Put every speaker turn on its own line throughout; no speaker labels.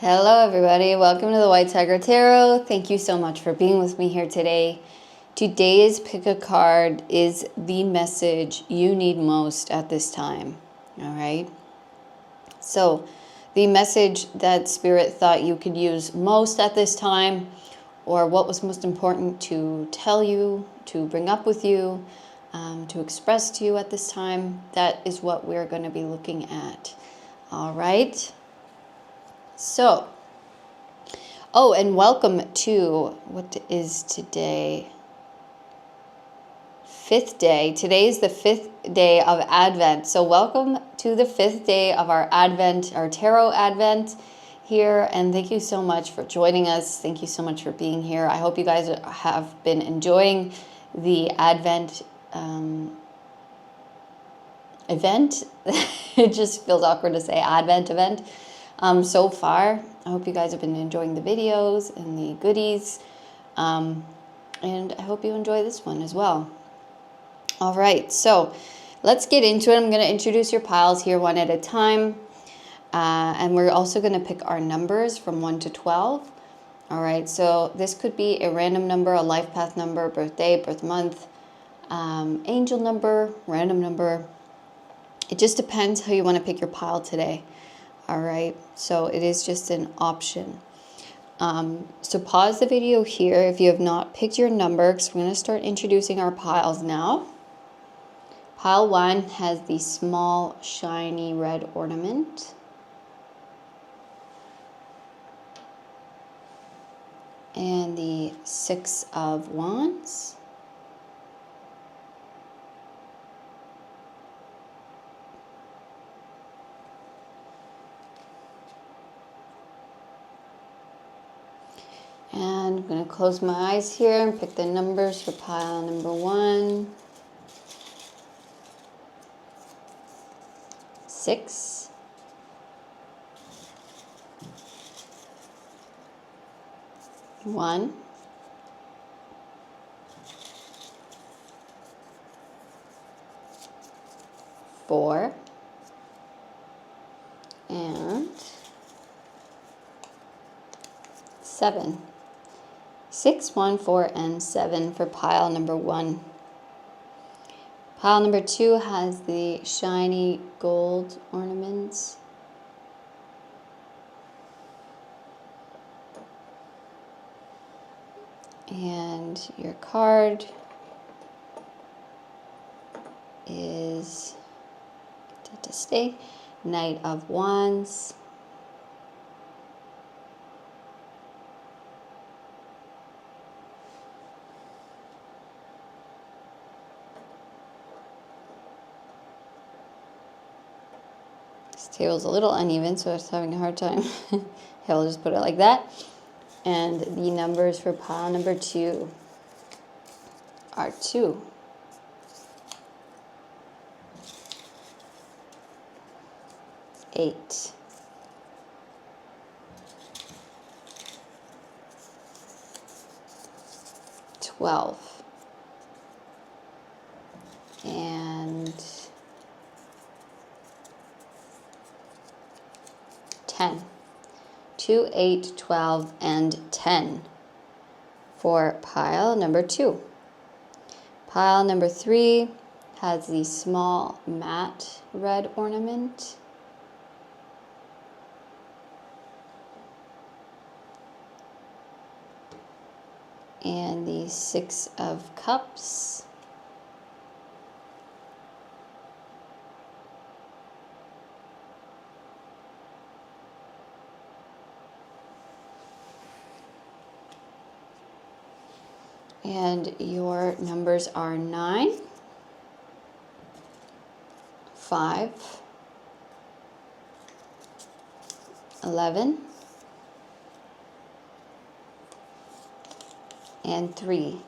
Hello everybody, welcome to the White Tiger Tarot. Thank you so much for being with me here today. Today's pick a card is the message you need most at this time. All right. So the message that Spirit thought you could use most at this time, or what was most important to tell you, to bring up with you, to express to you at this time, that is what we're going to be looking at. All right. So, oh, and welcome to, what is today? Fifth day. Today is the fifth day of Advent. So welcome to the fifth day of our Advent, our Tarot Advent here. And thank you so much for joining us. Thank you so much for being here. I hope you guys have been enjoying the Advent event. It just feels awkward to say Advent event. So far, I hope you guys have been enjoying the videos and the goodies, and I hope you enjoy this one as well. All right, so let's get into it. I'm going to introduce your piles here one at a time, and we're also going to pick our numbers from 1 to 12. All right, so this could be a random number, a life path number, birthday, birth month, angel number, random number. It just depends how you want to pick your pile today. All right, so it is just an option. So pause the video here if you have not picked your number, because we're going to start introducing our piles now. Pile 1 has the small, shiny red ornament. And the 6 of Wands. And I'm going to close my eyes here and pick the numbers for pile number 1. 6. 1. 4. And 7. 6, 1, 4, and 7 for pile number 1. Pile number 2 has the shiny gold ornaments. And your card is, to stay, Knight of Wands. This table's a little uneven, so it's having a hard time. I'll just put it like that. And the numbers for pile number 2 are 2. 8. 12. And 10. 2, 8, 12, and 10 for pile number 2. Pile number 3 has the small matte red ornament. And the 6 of Cups. And your numbers are 9, 5, 11, and 3.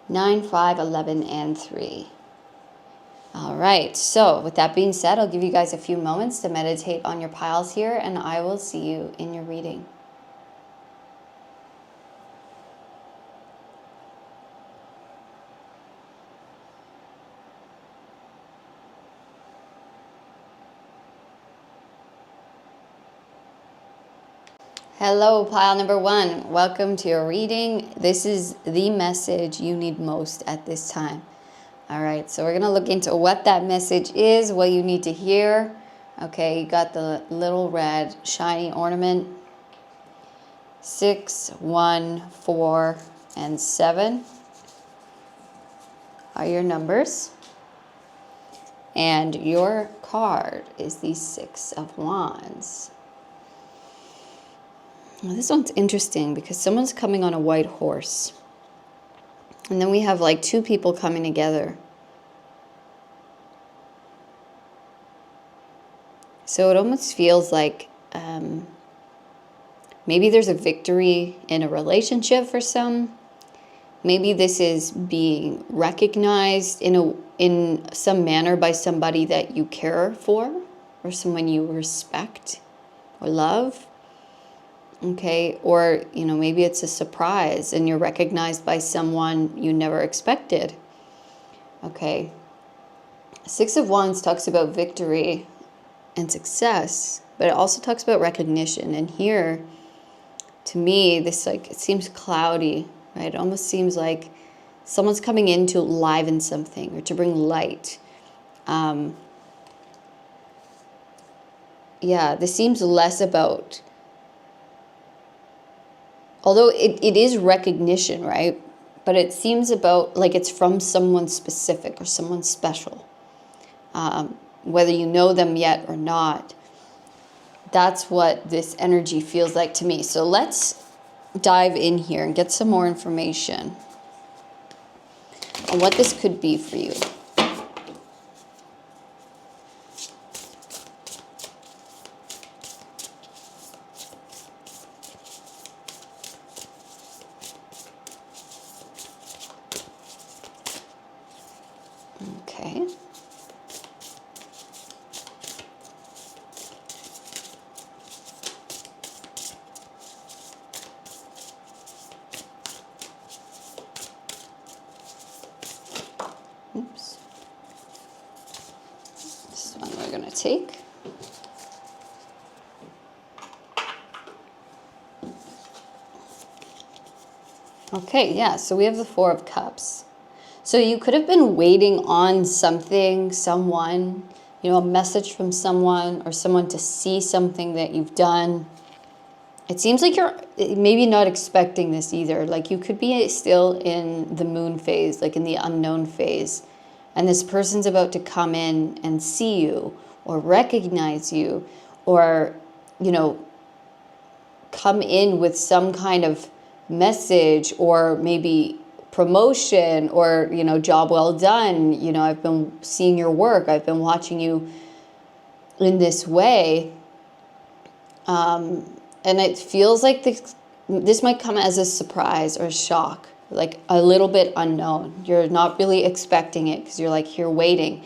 9, 5, 11, and 3. All right, so with that being said, I'll give you guys a few moments to meditate on your piles here, and I will see you in your reading. Hello, pile number 1. Welcome to your reading. This is the message you need most at this time. All right, so we're going to look into what that message is, what you need to hear. Okay, you got the little red shiny ornament. 6, 1, 4, and 7 are your numbers. And your card is the 6 of Wands. Well, this one's interesting because someone's coming on a white horse. And then we have like 2 people coming together. So it almost feels like maybe there's a victory in a relationship for some. Maybe this is being recognized in some manner by somebody that you care for or someone you respect or love. Okay, or, maybe it's a surprise and you're recognized by someone you never expected. Okay. 6 of Wands talks about victory and success, but it also talks about recognition. And here, to me, this it seems cloudy, right? It almost seems like someone's coming in to liven something or to bring light. This seems less about, although it is recognition, right? But it seems about like it's from someone specific or someone special. Whether you know them yet or not, that's what this energy feels like to me. So let's dive in here and get some more information on what this could be for you. Okay. Oops. This one we're going to take. Okay, yeah, so we have the 4 of Cups. So you could have been waiting on something, someone, a message from someone or someone to see something that you've done. It seems like you're maybe not expecting this either. Like you could be still in the moon phase, like in the unknown phase. And this person's about to come in and see you or recognize you or, come in with some kind of message or maybe promotion or, job well done. I've been seeing your work. I've been watching you in this way. And it feels like this might come as a surprise or a shock, like a little bit unknown. You're not really expecting it because you're like here waiting.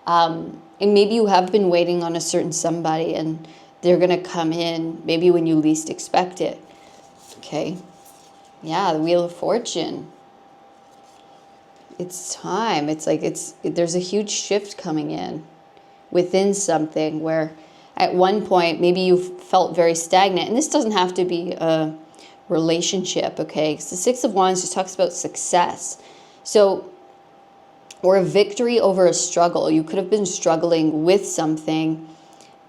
And maybe you have been waiting on a certain somebody and they're going to come in maybe when you least expect it. Okay. Yeah, the Wheel of Fortune. It's time. It's like there's a huge shift coming in within something where at one point, maybe you felt very stagnant. And this doesn't have to be a relationship, okay? Because the 6 of Wands just talks about success. So, or a victory over a struggle. You could have been struggling with something.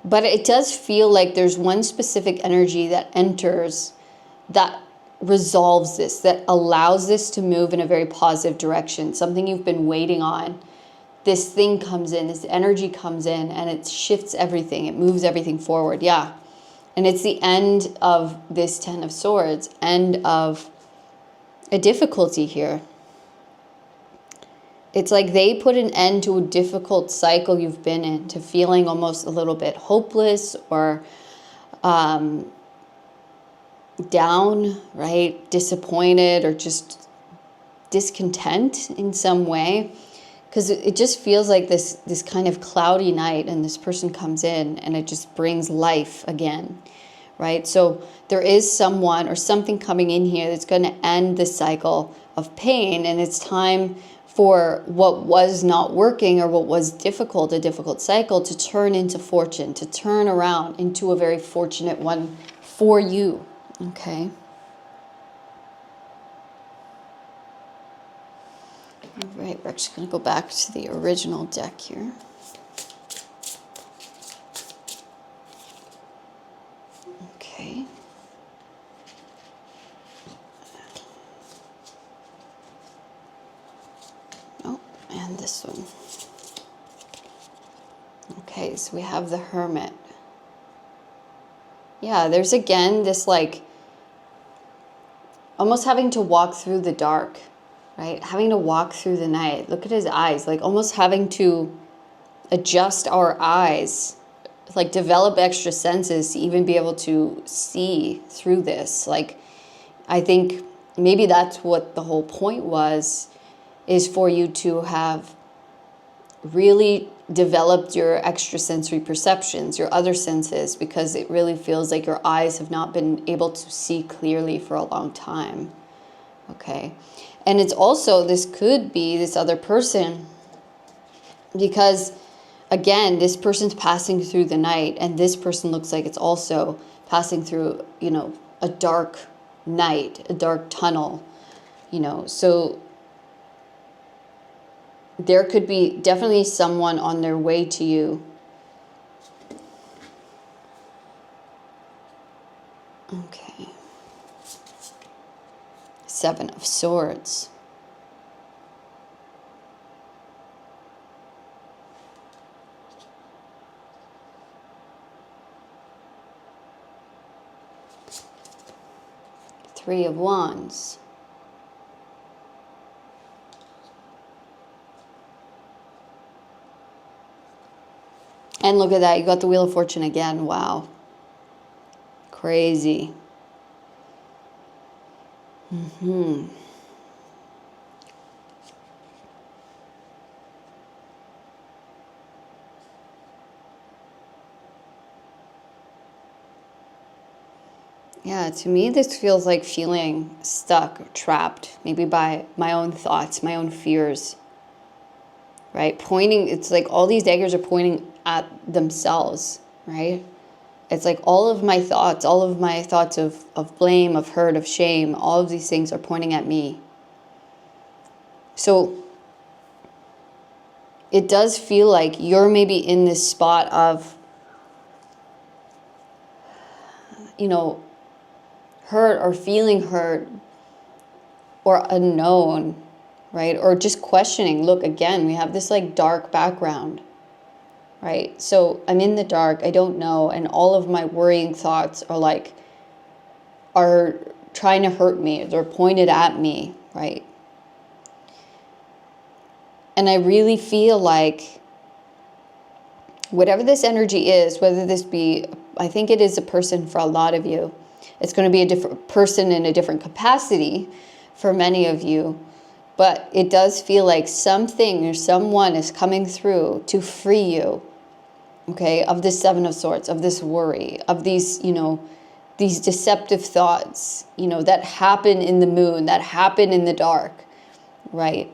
But it does feel like there's one specific energy that enters that resolves this, that allows this to move in a very positive direction. Something you've been waiting on. This thing comes in, this energy comes in, and it shifts everything. It moves everything forward. Yeah. And it's the end of this 10 of Swords, end of a difficulty here. It's like they put an end to a difficult cycle you've been in, to feeling almost a little bit hopeless or down, right? Disappointed or just discontent in some way. Because it just feels like this kind of cloudy night and this person comes in and it just brings life again, right? So there is someone or something coming in here that's going to end the cycle of pain, and it's time for what was not working or what was difficult, a difficult cycle, to turn into fortune, to turn around into a very fortunate one for you, Okay. All right, we're actually going to go back to the original deck here. Okay. Oh, and this one. Okay, so we have the Hermit. Yeah, there's again this like almost having to walk through the dark, right? Having to walk through the night. Look at his eyes, like almost having to adjust our eyes, like develop extra senses to even be able to see through this. Like, I think maybe that's what the whole point was, is for you to have really developed your extrasensory perceptions, your other senses, because it really feels like your eyes have not been able to see clearly for a long time. Okay. And it's also, this could be this other person, because again, this person's passing through the night, and this person looks like it's also passing through, you know, a dark night, a dark tunnel, you know. So there could be definitely someone on their way to you. Okay. Seven of Swords. Three of Wands. And look at that, you got the Wheel of Fortune again. Wow. Crazy. Yeah, to me, this feels like feeling stuck or trapped, maybe by my own thoughts, my own fears, right? Pointing, it's like all these daggers are pointing at themselves, right? It's like all of my thoughts of blame, of hurt, of shame, all of these things are pointing at me. So it does feel like you're maybe in this spot of, you know, hurt or feeling hurt or unknown, right? Or just questioning. Look, again, we have this like dark background, right? So I'm in the dark, I don't know, and all of my worrying thoughts are trying to hurt me. They're pointed at me, right? And I really feel like whatever this energy is, whether this be, I think it is a person for a lot of you. It's going to be a different person in a different capacity for many of you. But it does feel like something or someone is coming through to free you, okay, of this Seven of Swords, of this worry, of these, you know, these deceptive thoughts, you know, that happen in the moon, that happen in the dark, right?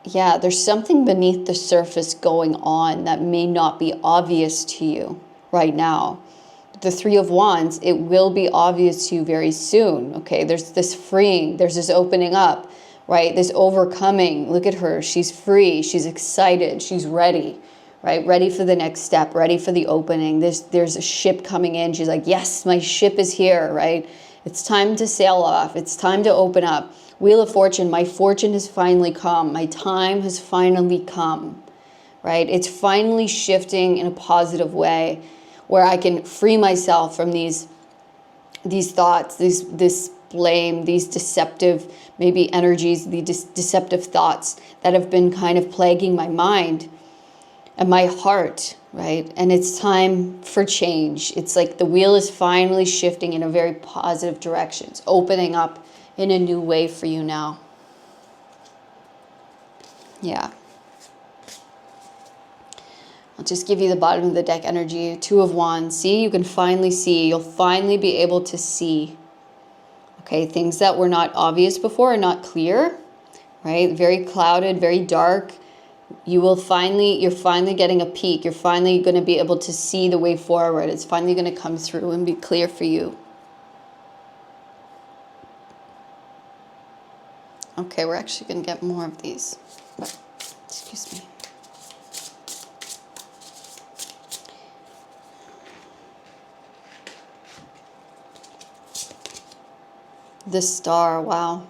Yeah, there's something beneath the surface going on that may not be obvious to you right now. The Three of Wands, it will be obvious to you very soon, okay? There's this freeing, there's this opening up, right? This overcoming. Look at her, she's free, she's excited, she's ready, right? Ready for the next step, ready for the opening. There's a ship coming in. She's like, yes, my ship is here, right? It's time to sail off. It's time to open up. Wheel of Fortune, my fortune has finally come. My time has finally come, right? It's finally shifting in a positive way where I can free myself from these thoughts, this blame, these deceptive maybe energies, these deceptive thoughts that have been kind of plaguing my mind and my heart, right? And it's time for change. It's like the wheel is finally shifting in a very positive direction. It's opening up in a new way for you now. Yeah. I'll just give you the bottom of the deck energy. Two of Wands. See, you can finally see. You'll finally be able to see. Okay, things that were not obvious before are not clear, right? Very clouded, very dark, You're finally getting a peek. You're finally going to be able to see the way forward. It's finally going to come through and be clear for you. Okay, we're actually going to get more of these. But, excuse me. The Star, wow.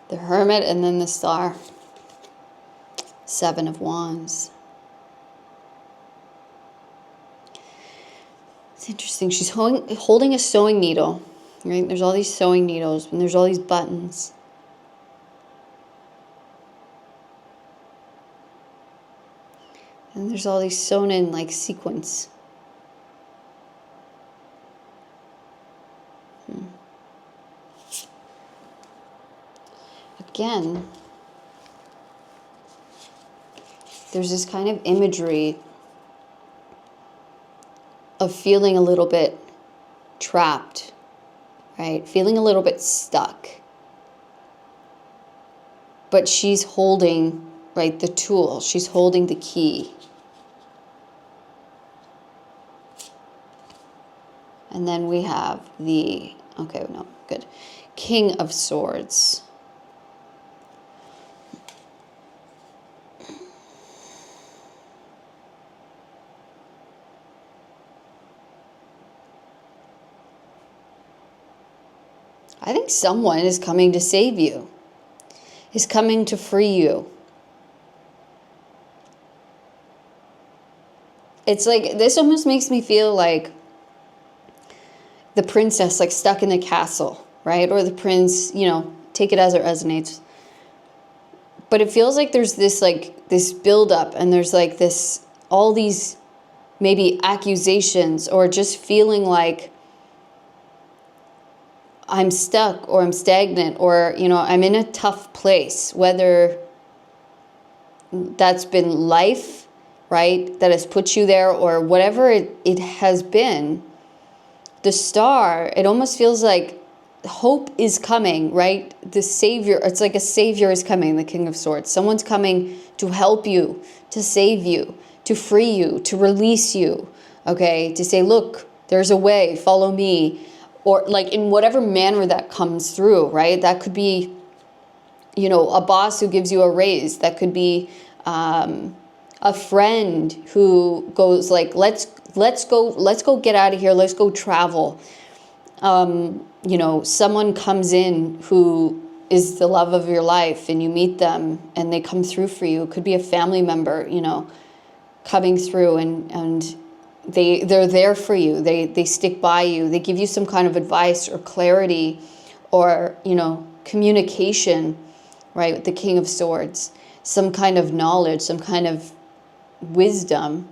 The Hermit and then the Star. Seven of Wands. It's interesting. She's holding a sewing needle, right? There's all these sewing needles and there's all these buttons. And there's all these sewn in like sequins. Again, there's this kind of imagery of feeling a little bit trapped, right? Feeling a little bit stuck. But she's holding, right, the tool. She's holding the key. And then we have the, okay, no, good. King of Swords. I think someone is coming to save you, is coming to free you. It's like, this almost makes me feel like the princess, like stuck in the castle, right? Or the prince, you know, take it as it resonates. But it feels like there's this, like, this buildup, and there's like this, all these maybe accusations, or just feeling like I'm stuck, or I'm stagnant, or, you know, I'm in a tough place, whether that's been life, right, that has put you there, or whatever it has been. The Star, it almost feels like hope is coming, right? The Savior, it's like a Savior is coming, the King of Swords. Someone's coming to help you, to save you, to free you, to release you, okay? To say, look, there's a way, follow me. Or like in whatever manner that comes through, right? That could be, you know, a boss who gives you a raise. That could be a friend who goes like, let's go get out of here. Let's go travel. You know, someone comes in who is the love of your life, and you meet them and they come through for you. It could be a family member, you know, coming through, and they're there for you. They stick by you. They give you some kind of advice or clarity, or, you know, communication, right? With the King of Swords, some kind of knowledge, some kind of wisdom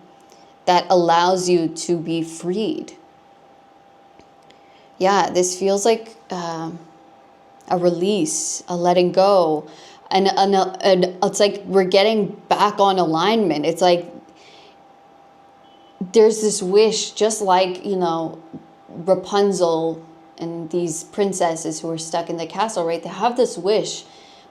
that allows you to be freed. Yeah, this feels like a release, a letting go, and it's like we're getting back on alignment. It's like there's this wish, just like, you know, Rapunzel and these princesses who are stuck in the castle, right? They have this wish,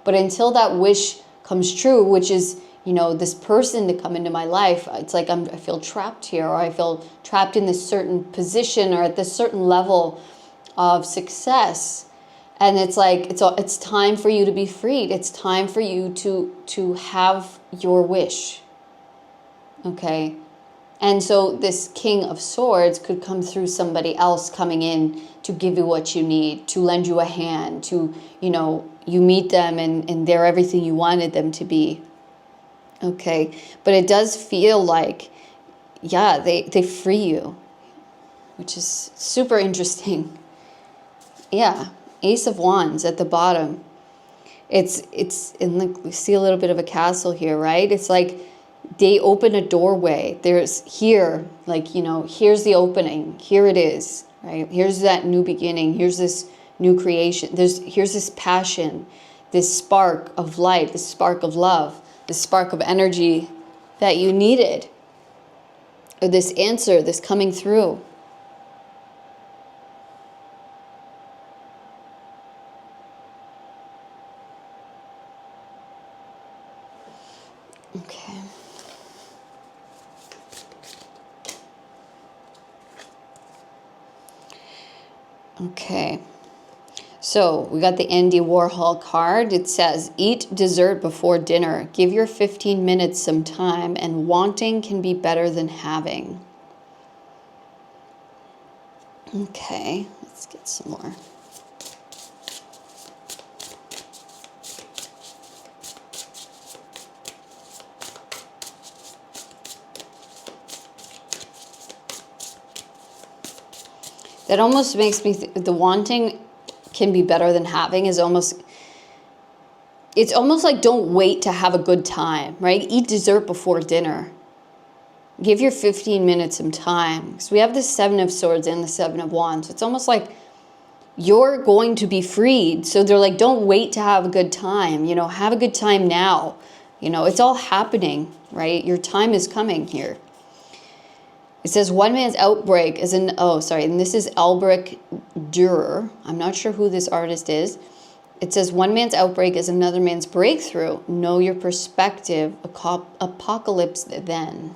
but until that wish comes true, which is, you know, this person to come into my life, it's like I feel trapped here, or I feel trapped in this certain position, or at this certain level of success. And it's like, it's time for you to be freed. It's time for you to have your wish, okay? And so this King of Swords could come through somebody else coming in to give you what you need, to lend you a hand, to, you know, you meet them and they're everything you wanted them to be. Okay, but it does feel like, yeah, they free you, which is super interesting. Yeah, Ace of Wands at the bottom. It's in, like, we see a little bit of a castle here, right? It's like they open a doorway. There's here, like, you know, here's the opening. Here it is, right? Here's that new beginning. Here's this new creation. Here's this passion, this spark of light, this spark of love, this spark of energy that you needed, or this answer, this coming through. Okay. Okay. So we got the Andy Warhol card. It says, eat dessert before dinner. Give your 15 minutes some time, and wanting can be better than having. Okay, let's get some more. That almost makes me the wanting can be better than having is almost, it's almost like don't wait to have a good time, right? Eat dessert before dinner. Give your 15 minutes some time. Because we have the 7 of Swords and the 7 of Wands. It's almost like you're going to be freed. So they're like, don't wait to have a good time. You know, have a good time now. You know, it's all happening, right? Your time is coming here. It says one man's outbreak is and this is Albrecht Dürer. I'm not sure who this artist is. It says one man's outbreak is another man's breakthrough. Know your perspective. Apocalypse then.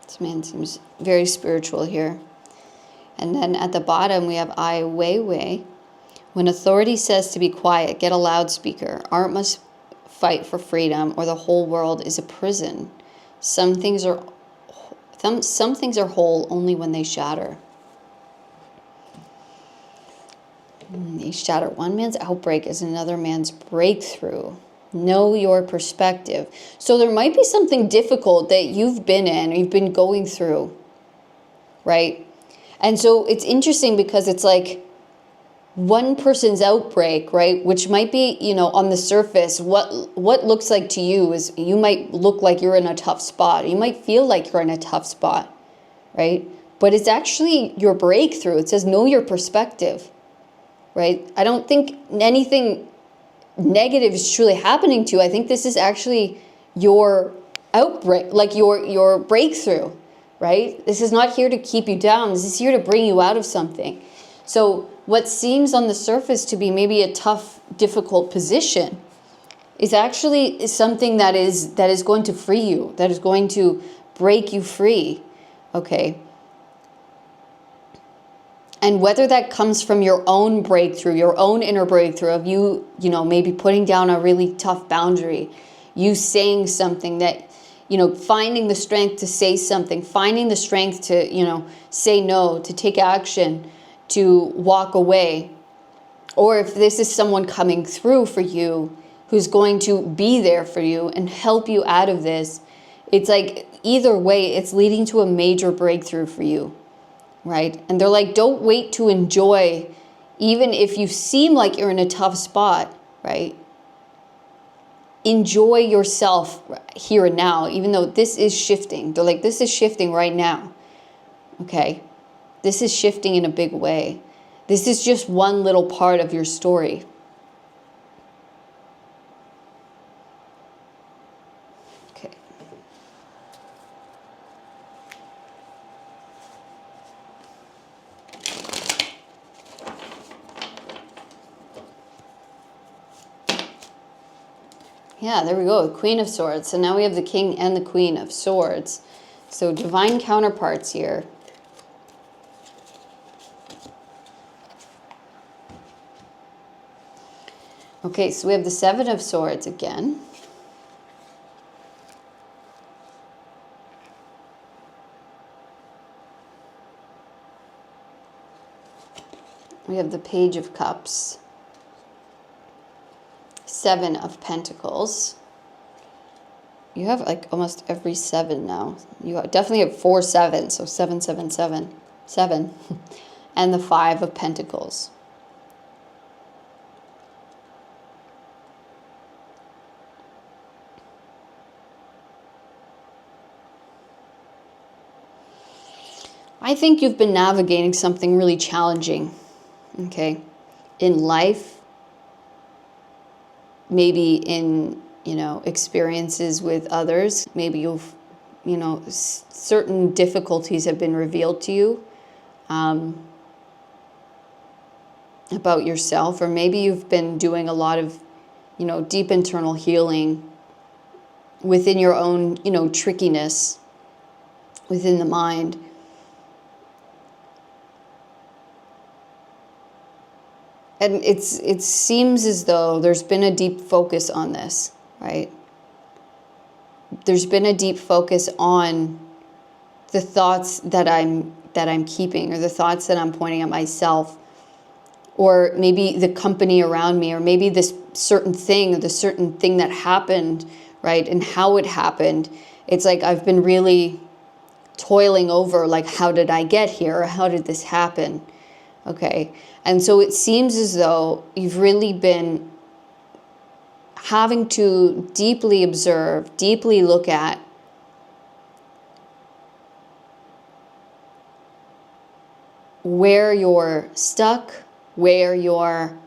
This man seems very spiritual here. And then at the bottom we have Ai Weiwei. When authority says to be quiet, get a loudspeaker. Art must fight for freedom, or the whole world is a prison. Some things are whole only when they shatter. They shatter. One man's outbreak is another man's breakthrough. Know your perspective. So there might be something difficult that you've been in, or you've been going through, right? And so it's interesting because it's like, one person's outbreak, right, which might be, you know, on the surface, what looks like to you is you might look like you're in a tough spot. You might feel like you're in a tough spot, right? But it's actually your breakthrough. It says know your perspective, right? I don't think anything negative is truly happening to you. I think this is actually your outbreak, like your breakthrough, right? This is not here to keep you down. This is here to bring you out of something. So what seems on the surface to be maybe a tough, difficult position is actually something that is going to free you, that is going to break you free, okay? And whether that comes from your own breakthrough, your own inner breakthrough of you know, maybe putting down a really tough boundary, you saying something that, you know, finding the strength to say something, finding the strength to, you know, say no, to take action, to walk away, or if this is someone coming through for you who's going to be there for you and help you out of this, it's like either way, it's leading to a major breakthrough for you, right? And they're like, don't wait to enjoy, even if you seem like you're in a tough spot, right? Enjoy yourself here and now, even though this is shifting. They're like, this is shifting right now, okay? This is shifting in a big way. This is just one little part of your story. Okay. Yeah, there we go. Queen of Swords. So now we have the King and the Queen of Swords. So divine counterparts here. Okay, so we have the 7 of Swords again. We have the Page of Cups. 7 of Pentacles. You have like almost every 7 now. You definitely have 4 7s, so 7, 7, 7, 7. And the 5 of Pentacles. I think you've been navigating something really challenging, okay, in life, maybe in, you know, experiences with others. Maybe you've, you know, certain difficulties have been revealed to you. about yourself, or maybe you've been doing a lot of, deep internal healing within your own, trickiness within the mind. And it seems as though there's been a deep focus on this, right? There's been a deep focus on the thoughts that I'm keeping, or the thoughts that I'm pointing at myself, or maybe the company around me, or maybe this certain thing, or the certain thing that happened, right? And how it happened. It's like I've been really toiling over, like, how did I get here? Or how did this happen? Okay. And so it seems as though you've really been having to deeply observe, deeply look at where you're stuck, where your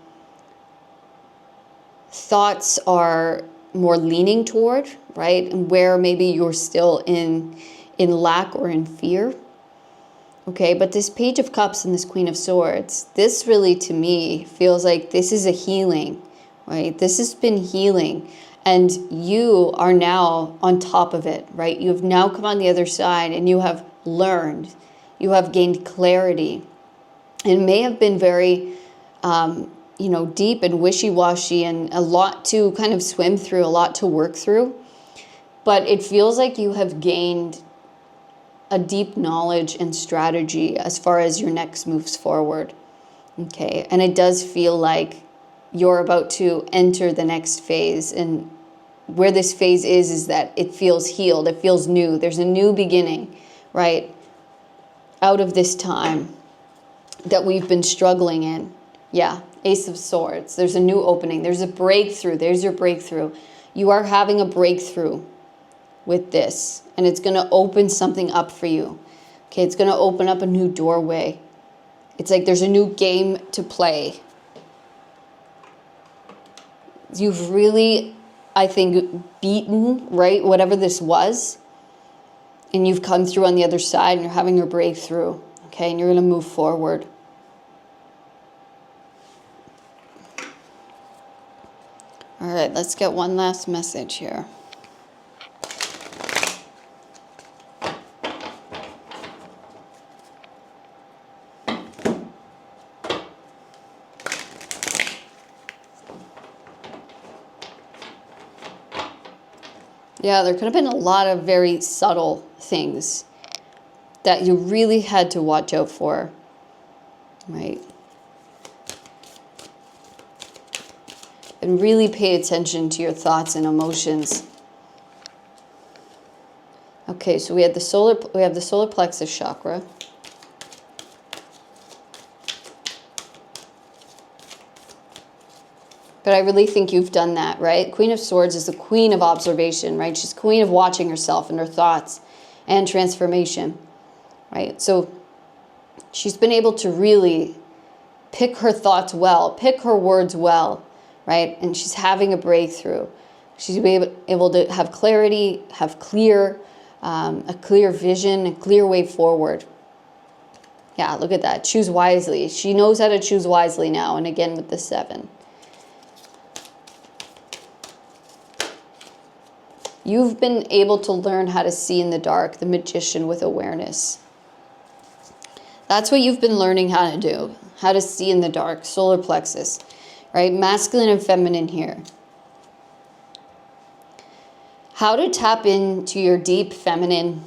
thoughts are more leaning toward, right? And where maybe you're still in lack or in fear. Okay, but this Page of Cups and this Queen of Swords, this really to me feels like this is a healing, right? This has been healing, and you are now on top of it, right? You have now come on the other side, and you have learned, you have gained clarity. It may have been very, deep and wishy-washy, and a lot to kind of swim through, a lot to work through, but it feels like you have gained a deep knowledge and strategy as far as your next moves forward. Okay, and it does feel like you're about to enter the next phase, and where this phase is that it feels healed, it feels new. There's a new beginning, right? Out of this time that we've been struggling in. Yeah, Ace of Swords. There's a new opening. There's a breakthrough. There's your breakthrough. You are having a breakthrough with this, and it's going to open something up for you. Okay, it's going to open up a new doorway. It's like there's a new game to play. You've really, I think, beaten, right, whatever this was, and you've come through on the other side, and you're having your breakthrough. Okay, and you're going to move forward. All right, let's get one last message here. Yeah, there could have been a lot of very subtle things that you really had to watch out for, right? And really pay attention to your thoughts and emotions. Okay, so we have the solar plexus chakra. But I really think you've done that, right? Queen of Swords is the queen of observation, right? She's queen of watching herself and her thoughts and transformation, right? So she's been able to really pick her thoughts well, pick her words well, right? And she's having a breakthrough. She's able to have clarity, have a clear vision, a clear way forward. Yeah, look at that. Choose wisely. She knows how to choose wisely now. And again with the 7. You've been able to learn how to see in the dark, the magician with awareness. That's what you've been learning how to do, how to see in the dark, solar plexus, right? Masculine and feminine here. How to tap into your deep feminine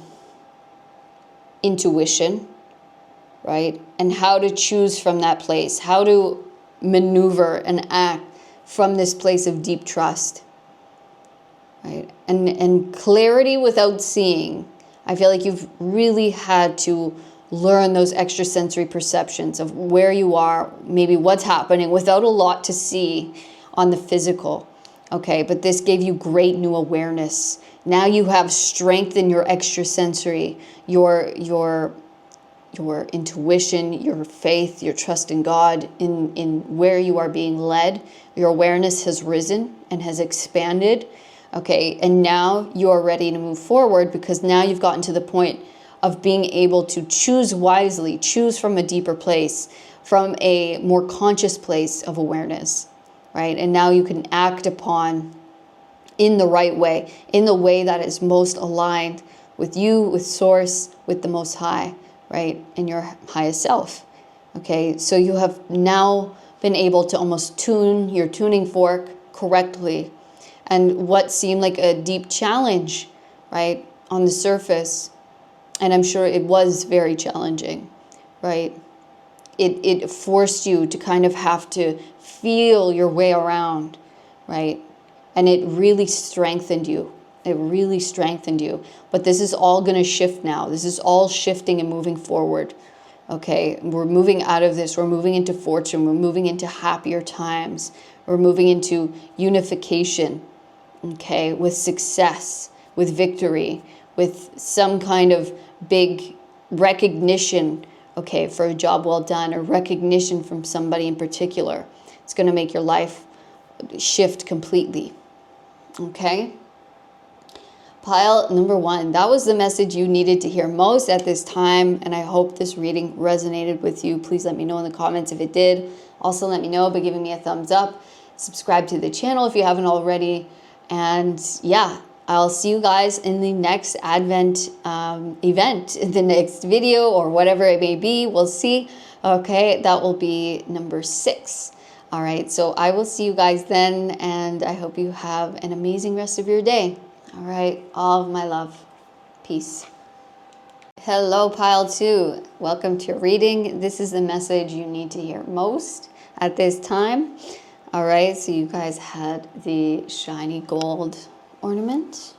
intuition, right? And how to choose from that place, how to maneuver and act from this place of deep trust. Right? And clarity without seeing. I feel like you've really had to learn those extrasensory perceptions of where you are, maybe what's happening, without a lot to see on the physical. Okay, but this gave you great new awareness. Now you have strength in your extrasensory, your intuition, your faith, your trust in God, in where you are being led. Your awareness has risen and has expanded. Okay, and now you're ready to move forward because now you've gotten to the point of being able to choose wisely, choose from a deeper place, from a more conscious place of awareness, right? And now you can act upon in the right way, in the way that is most aligned with you, with Source, with the Most High, right? And your highest self. Okay, so you have now been able to almost tune your tuning fork correctly. And what seemed like a deep challenge, right, on the surface, and I'm sure it was very challenging, right? It forced you to kind of have to feel your way around, right? And it really strengthened you. It really strengthened you. But this is all going to shift now. This is all shifting and moving forward. Okay, we're moving out of this. We're moving into fortune. We're moving into happier times. We're moving into unification, okay, with success, with victory, with some kind of big recognition, okay, for a job well done, or recognition from somebody in particular. It's going to make your life shift completely, okay? Pile number 1, that was the message you needed to hear most at this time, and I hope this reading resonated with you. Please let me know in the comments if it did. Also, let me know by giving me a thumbs up. Subscribe to the channel if you haven't already. And yeah, I'll see you guys in the next Advent event, in the next video, or whatever it may be. We'll see. Okay, that will be number 6. All right, so I will see you guys then, and I hope you have an amazing rest of your day. All right, all of my love. Peace. Hello, Pile 2. Welcome to your reading. This is the message you need to hear most at this time. All right, so you guys had the shiny gold ornament.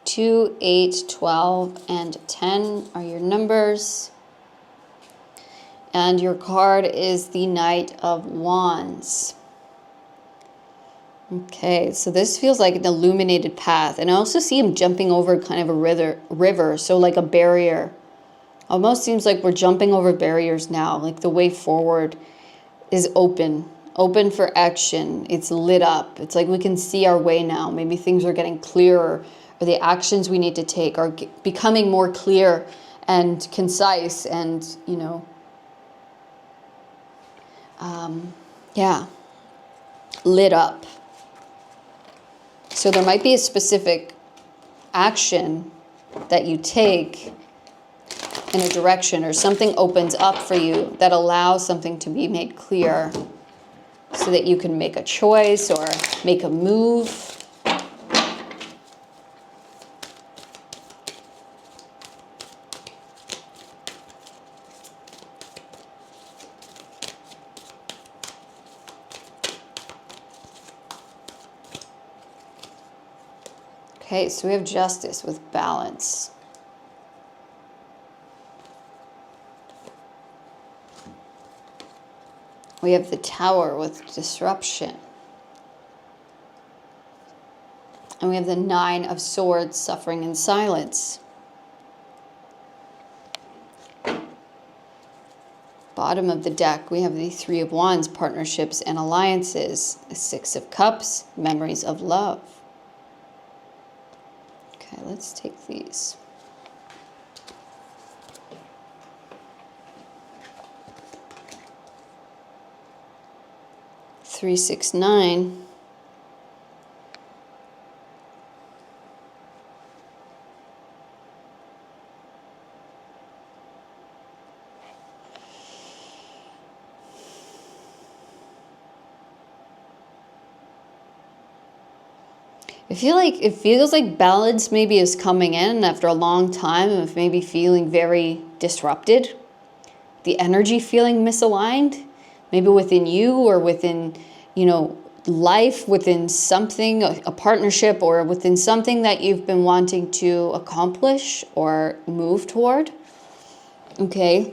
2, 8, 12, and 10 are your numbers. And your card is the Knight of Wands. Okay, so this feels like an illuminated path. And I also see him jumping over kind of a river, so like a barrier. Almost seems like we're jumping over barriers now, like the way forward is open for action. It's lit up. It's like we can see our way now. Maybe things are getting clearer, or the actions we need to take are becoming more clear and concise and, you know, yeah, lit up. So there might be a specific action that you take in a direction, or something opens up for you that allows something to be made clear so that you can make a choice or make a move. Okay, so we have Justice with balance. We have the Tower with disruption. And we have the 9 of Swords, suffering in silence. Bottom of the deck, we have the 3 of Wands, partnerships and alliances. The 6 of Cups, memories of love. Okay, let's take these. Three, 6, 9. It feels like balance maybe is coming in after a long time of maybe feeling very disrupted. The energy feeling misaligned, maybe within you or within, you know, life, within something, a partnership, or within something that you've been wanting to accomplish or move toward. Okay.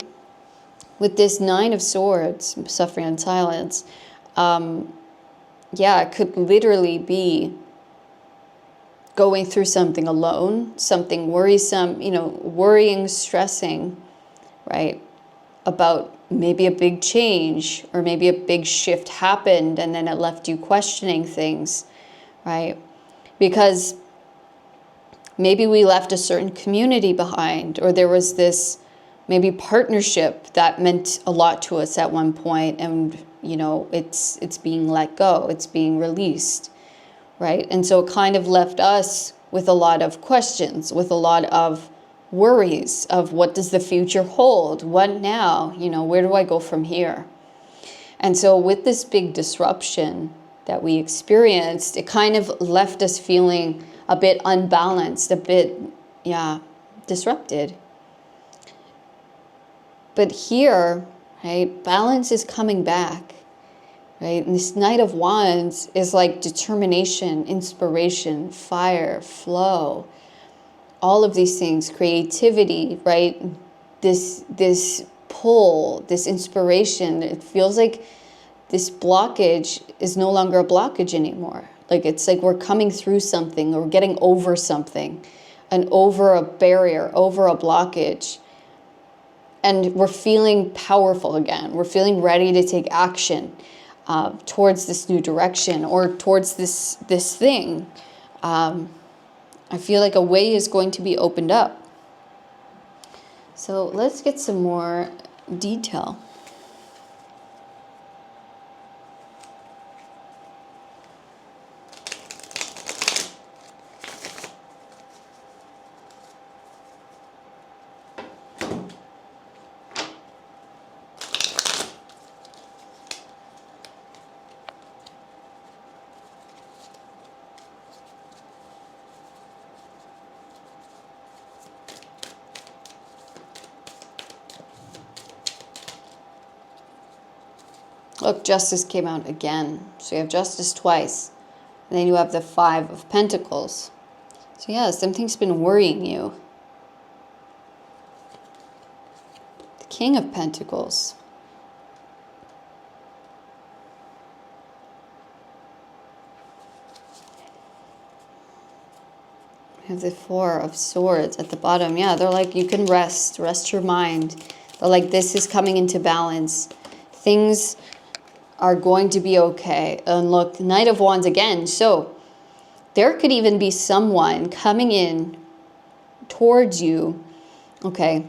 With this 9 of Swords, suffering in silence, yeah, it could literally be going through something alone, something worrisome, you know, worrying, stressing, right? About maybe a big change, or maybe a big shift happened and then it left you questioning things, right? Because maybe we left a certain community behind, or there was this maybe partnership that meant a lot to us at one point, and you know, it's being let go, it's being released, right? And so it kind of left us with a lot of questions, with a lot of worries of what does the future hold? What now? You know, where do I go from here? And so with this big disruption that we experienced, it kind of left us feeling a bit unbalanced, a bit, disrupted. But here, right, balance is coming back, right? And this Knight of Wands is like determination, inspiration, fire, flow, all of these things, creativity, right? This pull, this inspiration. It feels like this blockage is no longer a blockage anymore. Like it's like we're coming through something, or we're getting over something, and over a barrier, over a blockage. And we're feeling powerful again. We're feeling ready to take action towards this new direction, or towards this thing. I feel like a way is going to be opened up. So let's get some more detail. Look, Justice came out again. So you have Justice twice. And then you have the Five of Pentacles. So yeah, something's been worrying you. The King of Pentacles. You have the Four of Swords at the bottom. Yeah, they're like, you can rest your mind. They're like, this is coming into balance. Things are going to be okay. And look, Knight of Wands again. So there could even be someone coming in towards you, okay?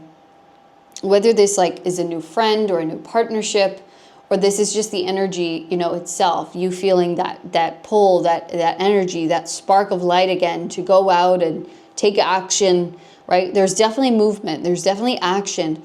Whether this like is a new friend or a new partnership, or this is just the energy, you know, itself. You feeling that pull, that energy, that spark of light again to go out and take action, right? There's definitely movement. There's definitely action.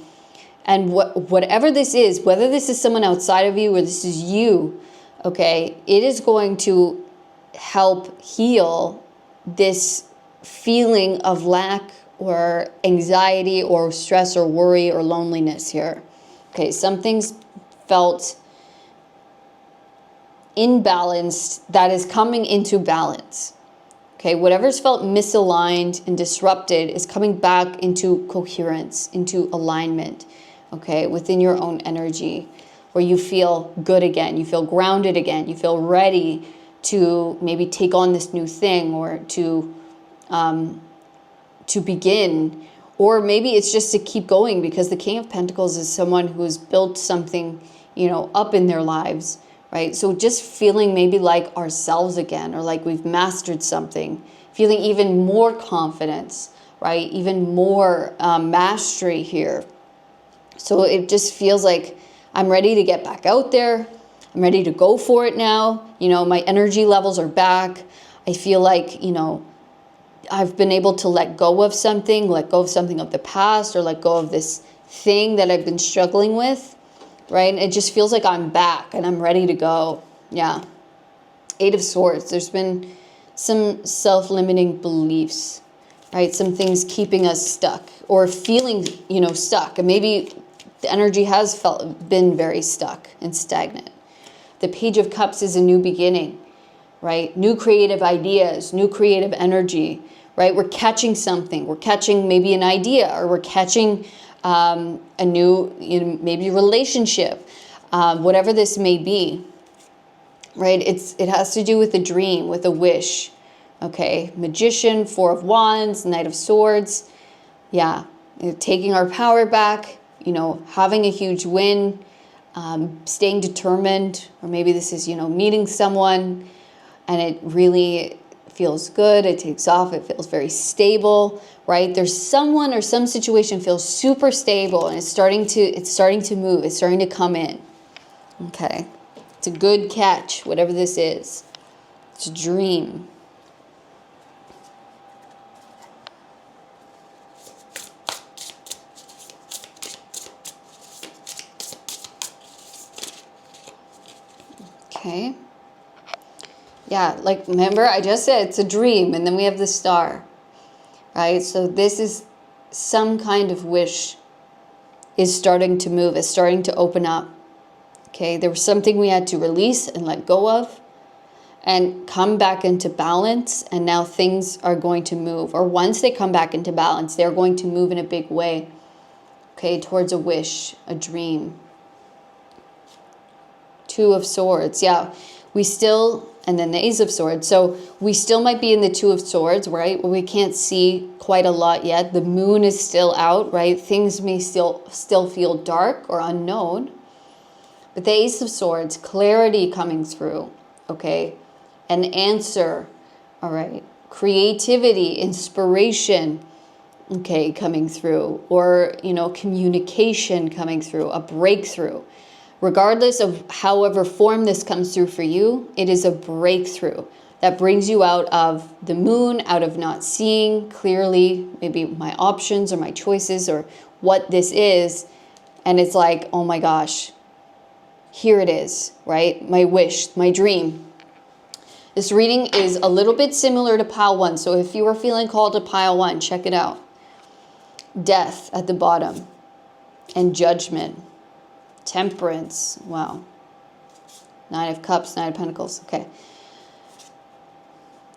And whatever this is, whether this is someone outside of you or this is you, okay, it is going to help heal this feeling of lack or anxiety or stress or worry or loneliness here. Okay, something's felt imbalanced that is coming into balance. Okay, whatever's felt misaligned and disrupted is coming back into coherence, into alignment. Okay, within your own energy, where you feel good again, you feel grounded again, you feel ready to maybe take on this new thing, or to begin, or maybe it's just to keep going, because the King of Pentacles is someone who's built something, you know, up in their lives, right? So just feeling maybe like ourselves again, or like we've mastered something, feeling even more confidence, right? Even more mastery here. So it just feels like I'm ready to get back out there. I'm ready to go for it now. You know, my energy levels are back. I feel like, you know, I've been able to let go of something of the past, or let go of this thing that I've been struggling with, right? And it just feels like I'm back and I'm ready to go. Yeah. Eight of Swords. There's been some self-limiting beliefs, right? Some things keeping us stuck, or feeling, you know, stuck. And maybe the energy has been very stuck and stagnant. The Page of Cups is a new beginning, right? New creative ideas, new creative energy, right? We're catching something. We're catching maybe an idea, or we're catching a new, you know, maybe relationship, whatever this may be, right? It has to do with a dream, with a wish, okay? Magician, Four of Wands, Knight of Swords. Yeah, you know, taking our power back, you know, having a huge win, staying determined, or maybe this is, you know, meeting someone and it really feels good, it takes off, it feels very stable, right? There's someone or some situation feels super stable and it's starting to move, it's starting to come in. Okay. It's a good catch, whatever this is. It's a dream. Okay. Yeah, like remember I just said it's a dream and then we have the star. Right? So this is some kind of wish is starting to move, is starting to open up. Okay, there was something we had to release and let go of and come back into balance, and now things are going to move. Or once they come back into balance, they're going to move in a big way, okay, towards a wish, a dream. Two of Swords, yeah. We still, and then the Ace of Swords. So we still might be in the Two of Swords, right? Where we can't see quite a lot yet. The moon is still out, right? Things may still feel dark or unknown. But the Ace of Swords, clarity coming through, okay? An answer, all right? Creativity, inspiration, okay, coming through. Or, communication coming through, a breakthrough. Regardless of however form this comes through for you, it is a breakthrough that brings you out of the moon, out of not seeing clearly maybe my options or my choices or what this is. And it's like, oh my gosh, here it is, right? My wish, my dream. This reading is a little bit similar to pile 1. So if you are feeling called to pile 1, check it out. Death at the bottom and judgment. Temperance. Wow. 9 of Cups, 9 of Pentacles. Okay.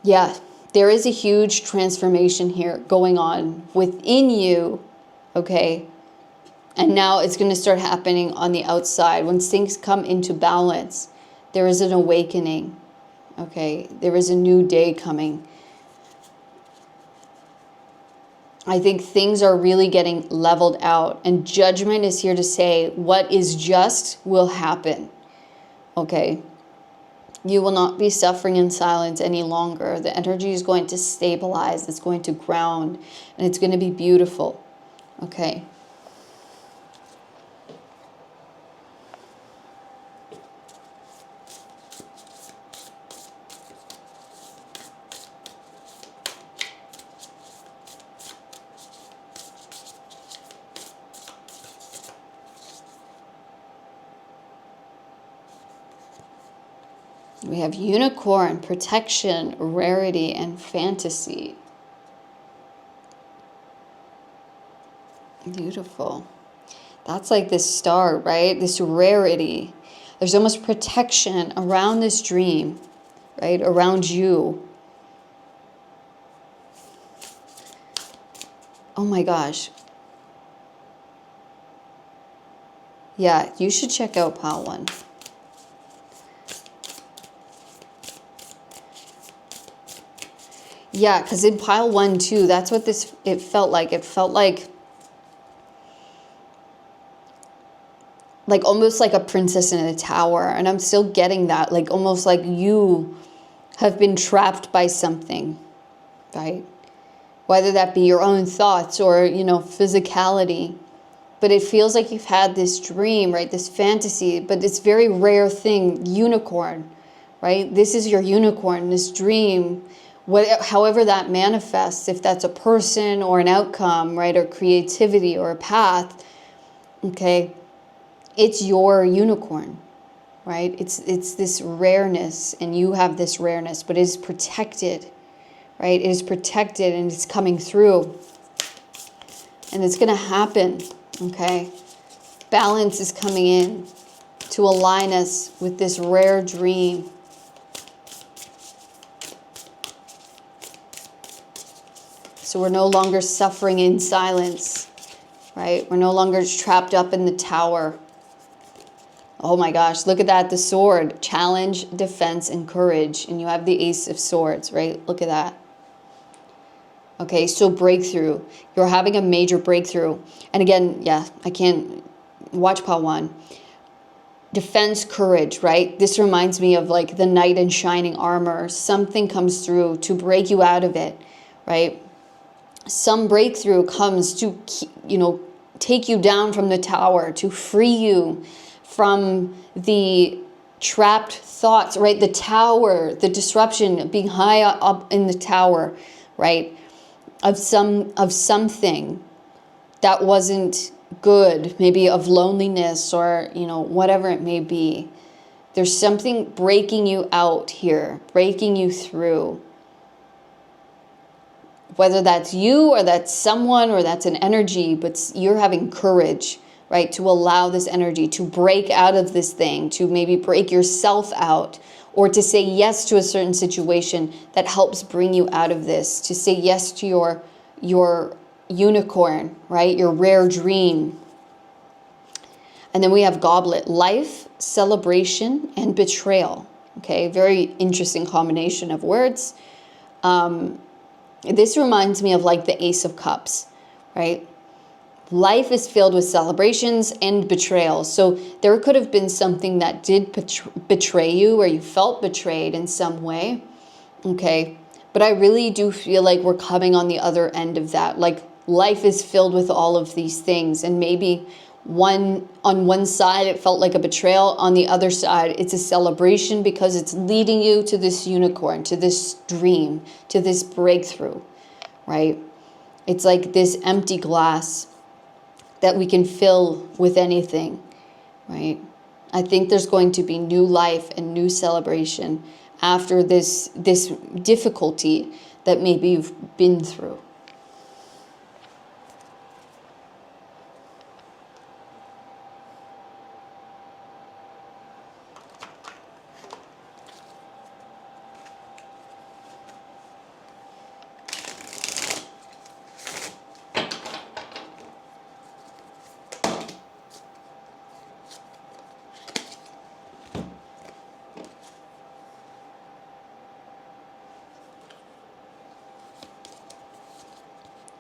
Yeah, there is a huge transformation here going on within you. Okay. And now it's going to start happening on the outside. Once things come into balance, there is an awakening. Okay. There is a new day coming. I think things are really getting leveled out, and judgment is here to say what is just will happen. Okay. You will not be suffering in silence any longer. The energy is going to stabilize. It's going to ground, and it's going to be beautiful. Okay. We have unicorn, protection, rarity, and fantasy. Beautiful. That's like this star, right? This rarity. There's almost protection around this dream, right? Around you. Oh my gosh. Yeah, you should check out pile 1. Yeah, because in pile 1 too, that's what it felt like. It felt like almost like a princess in a tower. And I'm still getting that, like almost like you have been trapped by something, right? Whether that be your own thoughts or, physicality. But it feels like you've had this dream, right? This fantasy, but it's very rare thing, unicorn, right? This is your unicorn, this dream. However that manifests, if that's a person or an outcome, right, or creativity or a path, okay, it's your unicorn, right? It's this rareness, and you have this rareness, but it is protected, right? It is protected, and it's coming through, and it's going to happen, okay? Balance is coming in to align us with this rare dream. So we're no longer suffering in silence, right? We're no longer trapped up in the tower. Oh my gosh, look at that, the sword. Challenge, defense, and courage. And you have the Ace of Swords, right? Look at that. Okay, so breakthrough. You're having a major breakthrough. And again, yeah, I can't watch pile 1. defense, courage, right? This reminds me of like the knight in shining armor. Something comes through to break you out of it, right? Some breakthrough comes to, take you down from the tower, to free you from the trapped thoughts, right? The tower, the disruption, being high up in the tower, right? Of something that wasn't good, maybe of loneliness or, whatever it may be. There's something breaking you out here, breaking you through. Whether that's you or that's someone or that's an energy, but you're having courage, right? To allow this energy to break out of this thing, to maybe break yourself out, or to say yes to a certain situation that helps bring you out of this, to say yes to your unicorn, right? Your rare dream. And then we have goblet, life, celebration, and betrayal. Okay, very interesting combination of words. This reminds me of like the Ace of Cups, right? Life is filled with celebrations and betrayal. So there could have been something that did betray you, or you felt betrayed in some way, okay? But I really do feel like we're coming on the other end of that. Like life is filled with all of these things, and maybe on one side it felt like a betrayal, on the other side it's a celebration because it's leading you to this unicorn, to this dream, to this breakthrough, right? It's like this empty glass that we can fill with anything, right? I think there's going to be new life and new celebration after this difficulty that maybe you've been through.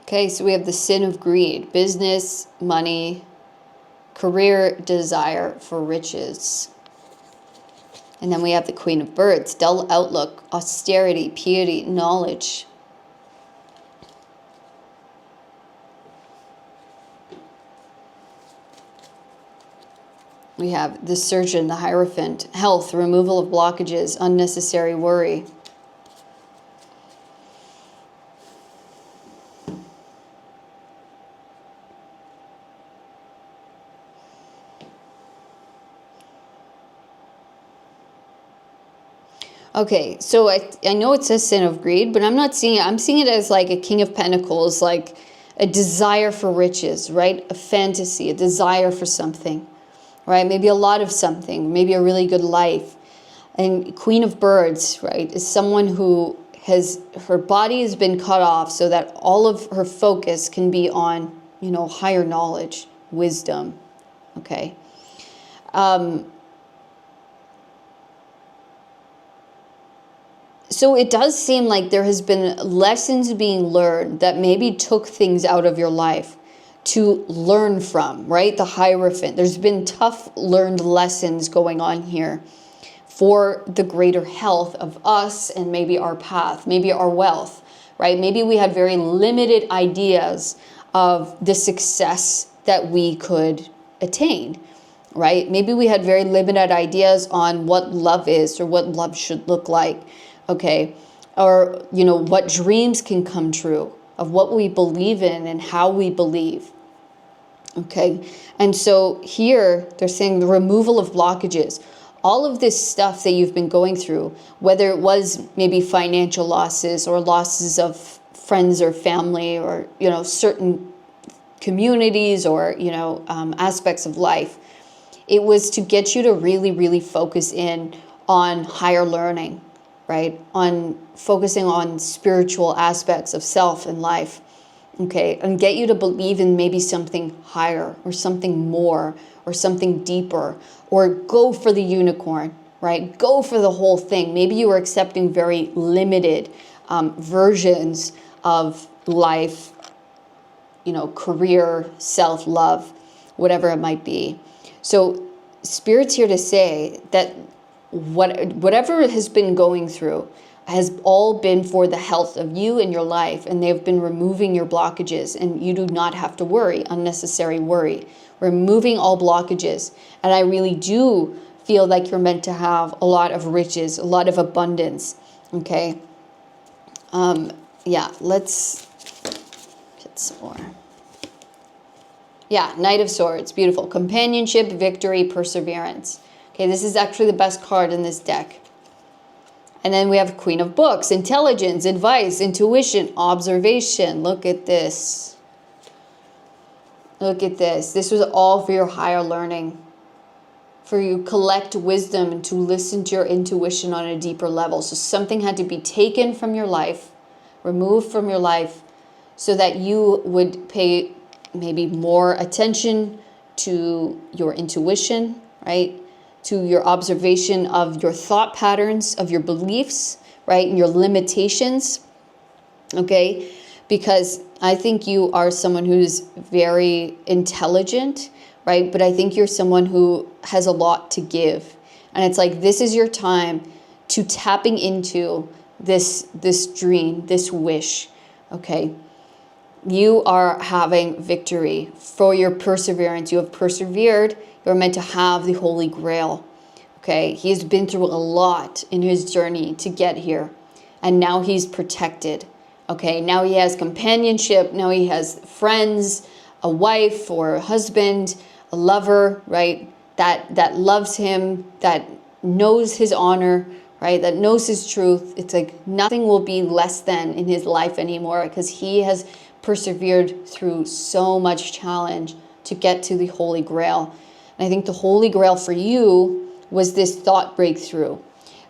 Okay, so we have the sin of greed, business, money, career, desire for riches. And then we have the Queen of Birds, dull outlook, austerity, piety, knowledge. We have the Surgeon, the Hierophant, health, removal of blockages, unnecessary worry. Okay, so I know it says sin of greed, but I'm not seeing it. I'm seeing it as like a King of Pentacles, like a desire for riches, right? A fantasy, a desire for something, right? Maybe a lot of something, maybe a really good life. And Queen of Birds, right, is someone who her body has been cut off so that all of her focus can be on, higher knowledge, wisdom, okay? So it does seem like there has been lessons being learned that maybe took things out of your life to learn from, right? The Hierophant. There's been tough learned lessons going on here for the greater health of us and maybe our path, maybe our wealth, right? Maybe we had very limited ideas of the success that we could attain, right? Maybe we had very limited ideas on what love is or what love should look like. Okay, or, what dreams can come true, of what we believe in and how we believe. Okay, and so here they're saying the removal of blockages. All of this stuff that you've been going through, whether it was maybe financial losses or losses of friends or family or, certain communities or, aspects of life, it was to get you to really, really focus in on higher learning, right? On focusing on spiritual aspects of self and life, okay? And get you to believe in maybe something higher or something more or something deeper, or go for the unicorn, right? Go for the whole thing. Maybe you were accepting very limited versions of life, career, self-love, whatever it might be. So Spirit's here to say that whatever has been going through has all been for the health of you and your life, and they've been removing your blockages, and you do not have to worry, unnecessary worry. Removing all blockages. And I really do feel like you're meant to have a lot of riches, a lot of abundance. Okay. Yeah, let's get some more. Yeah, Knight of Swords, beautiful. Companionship, victory, perseverance. Okay, this is actually the best card in this deck. And then we have Queen of Books, intelligence, advice, intuition, observation. Look at this. Look at this. This was all for your higher learning. For you collect wisdom and to listen to your intuition on a deeper level. So something had to be taken from your life, removed from your life, so that you would pay maybe more attention to your intuition, right? To your observation of your thought patterns, of your beliefs, right? And your limitations, okay? Because I think you are someone who's very intelligent, right? But I think you're someone who has a lot to give. And it's like, this is your time to tapping into this dream, this wish, okay? You are having victory for your perseverance. You have persevered. You're meant to have the Holy Grail. Okay, he's been through a lot in his journey to get here. And now he's protected. Okay, now he has companionship. Now he has friends, a wife or a husband, a lover, right? That loves him, that knows his honor, right? That knows his truth. It's like nothing will be less than in his life anymore because he has persevered through so much challenge to get to the Holy Grail. And I think the Holy Grail for you was this thought breakthrough,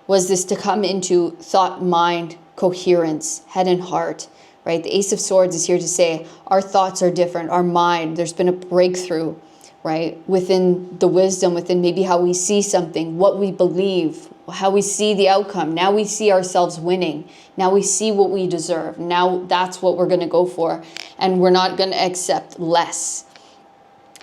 was this to come into thought-mind coherence, head and heart, right? The Ace of Swords is here to say our thoughts are different, our mind, there's been a breakthrough, right? Within the wisdom, within maybe how we see something, what we believe, how we see the outcome. Now we see ourselves winning. Now we see what we deserve. Now that's what we're going to go for. And we're not going to accept less.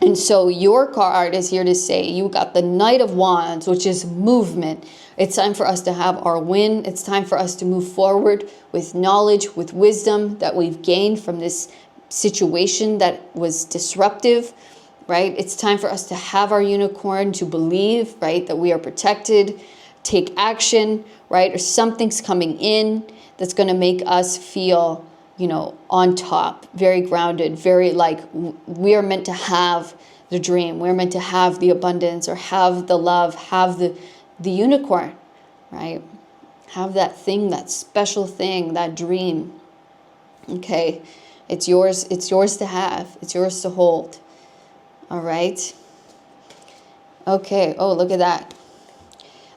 And so your card is here to say you got the Knight of Wands, which is movement. It's time for us to have our win. It's time for us to move forward with knowledge, with wisdom that we've gained from this situation that was disruptive, right? It's time for us to have our unicorn, to believe, right, that we are protected, take action, right? Or something's coming in that's going to make us feel, you know, on top, very grounded, very like we are meant to have the dream. We're meant to have the abundance or have the love, have the unicorn, right? Have that thing, that special thing, that dream. Okay. It's yours to have. It's yours to hold. All right. Okay. Oh, look at that.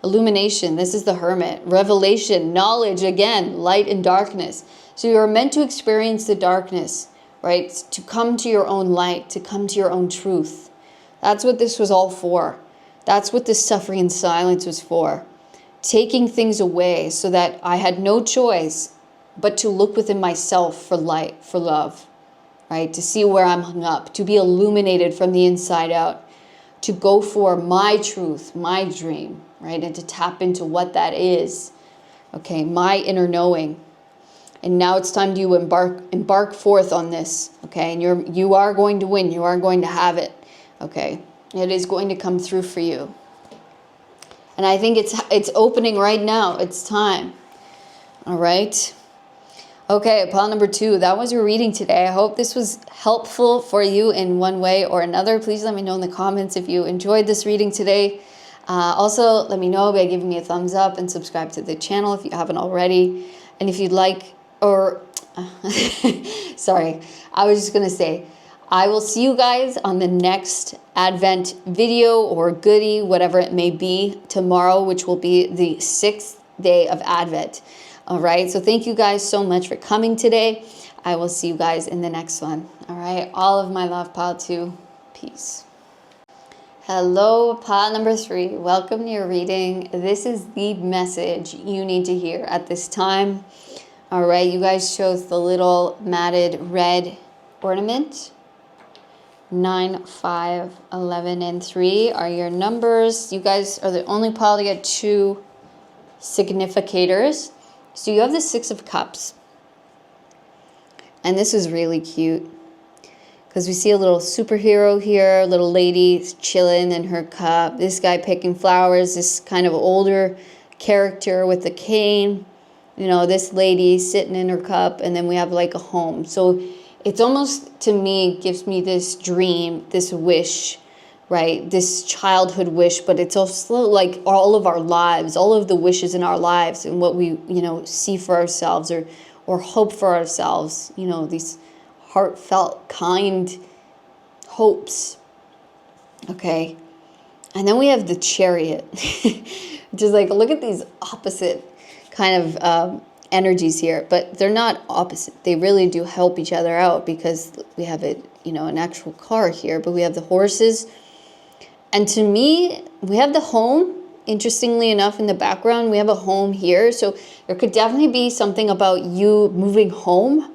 Illumination. This is the Hermit. Revelation. Knowledge. Again, light and darkness. So you are meant to experience the darkness, right? To come to your own light, to come to your own truth. That's what this was all for. That's what this suffering in silence was for. Taking things away so that I had no choice but to look within myself for light, for love, right? To see where I'm hung up, to be illuminated from the inside out, to go for my truth, my dream, right? And to tap into what that is, okay? My inner knowing. And now it's time to embark forth on this, okay? And you are going to win. You are going to have it, okay? It is going to come through for you. And I think it's opening right now. It's time. All right. Okay, pile number 2. That was your reading today. I hope this was helpful for you in one way or another. Please let me know in the comments if you enjoyed this reading today. Also, let me know by giving me a thumbs up and subscribe to the channel if you haven't already. And if you'd like, or sorry, I was just going to say, I will see you guys on the next Advent video or goodie, whatever it may be, tomorrow, which will be the 6th day of Advent. All right. So thank you guys so much for coming today. I will see you guys in the next one. All right. All of my love, pile 2. Peace. Hello, pile number 3. Welcome to your reading. This is the message you need to hear at this time. All right. You guys chose the little matted red ornament. 9, 5, 11, and 3 are your numbers. You guys are the only pile to get 2 significators. So you have the 6 of Cups. And this is really cute because we see a little superhero here, a little lady chilling in her cup. This guy picking flowers, this kind of older character with a cane. You know, this lady sitting in her cup, and then we have like a home. So it's almost, to me, gives me this dream, this wish, right? This childhood wish, but it's also like all of our lives, all of the wishes in our lives and what we, you know, see for ourselves or hope for ourselves, you know, these heartfelt, kind hopes. Okay. And then we have the Chariot, which is like, look at these opposite kind of energies here, but they're not opposite. They really do help each other out because we have it, you know, an actual car here, but we have the horses. And to me, we have the home. Interestingly enough, in the background, we have a home here. So there could definitely be something about you moving home.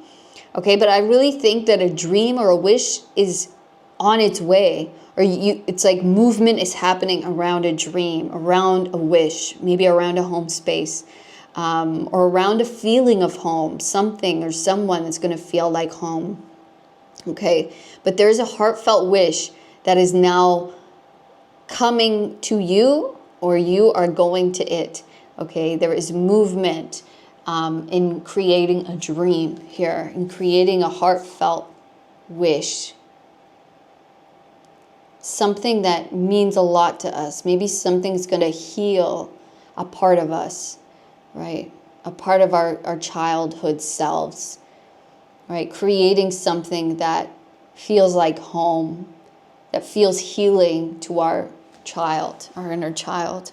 Okay, but I really think that a dream or a wish is on its way, or it's like movement is happening around a dream, around a wish, maybe around a home space, or around a feeling of home, something or someone that's going to feel like home. Okay, but there's a heartfelt wish that is now coming to you, or you are going to it. Okay, there is movement in creating a dream here, in creating a heartfelt wish. Something that means a lot to us. Maybe something's going to heal a part of us, right? A part of our childhood selves, right? Creating something that feels like home, that feels healing to our child, our inner child.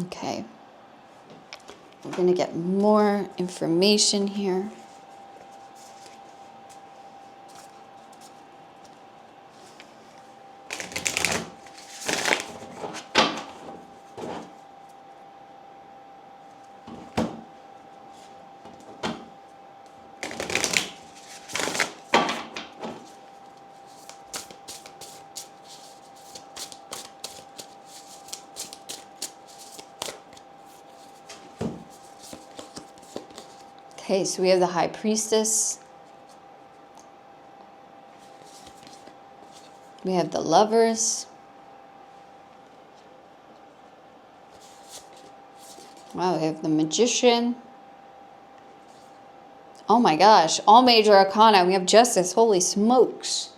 Okay. We're going to get more information here. Okay, so we have the High Priestess. We have the Lovers. Wow, we have the Magician. Oh my gosh, all major arcana. We have Justice. Holy smokes.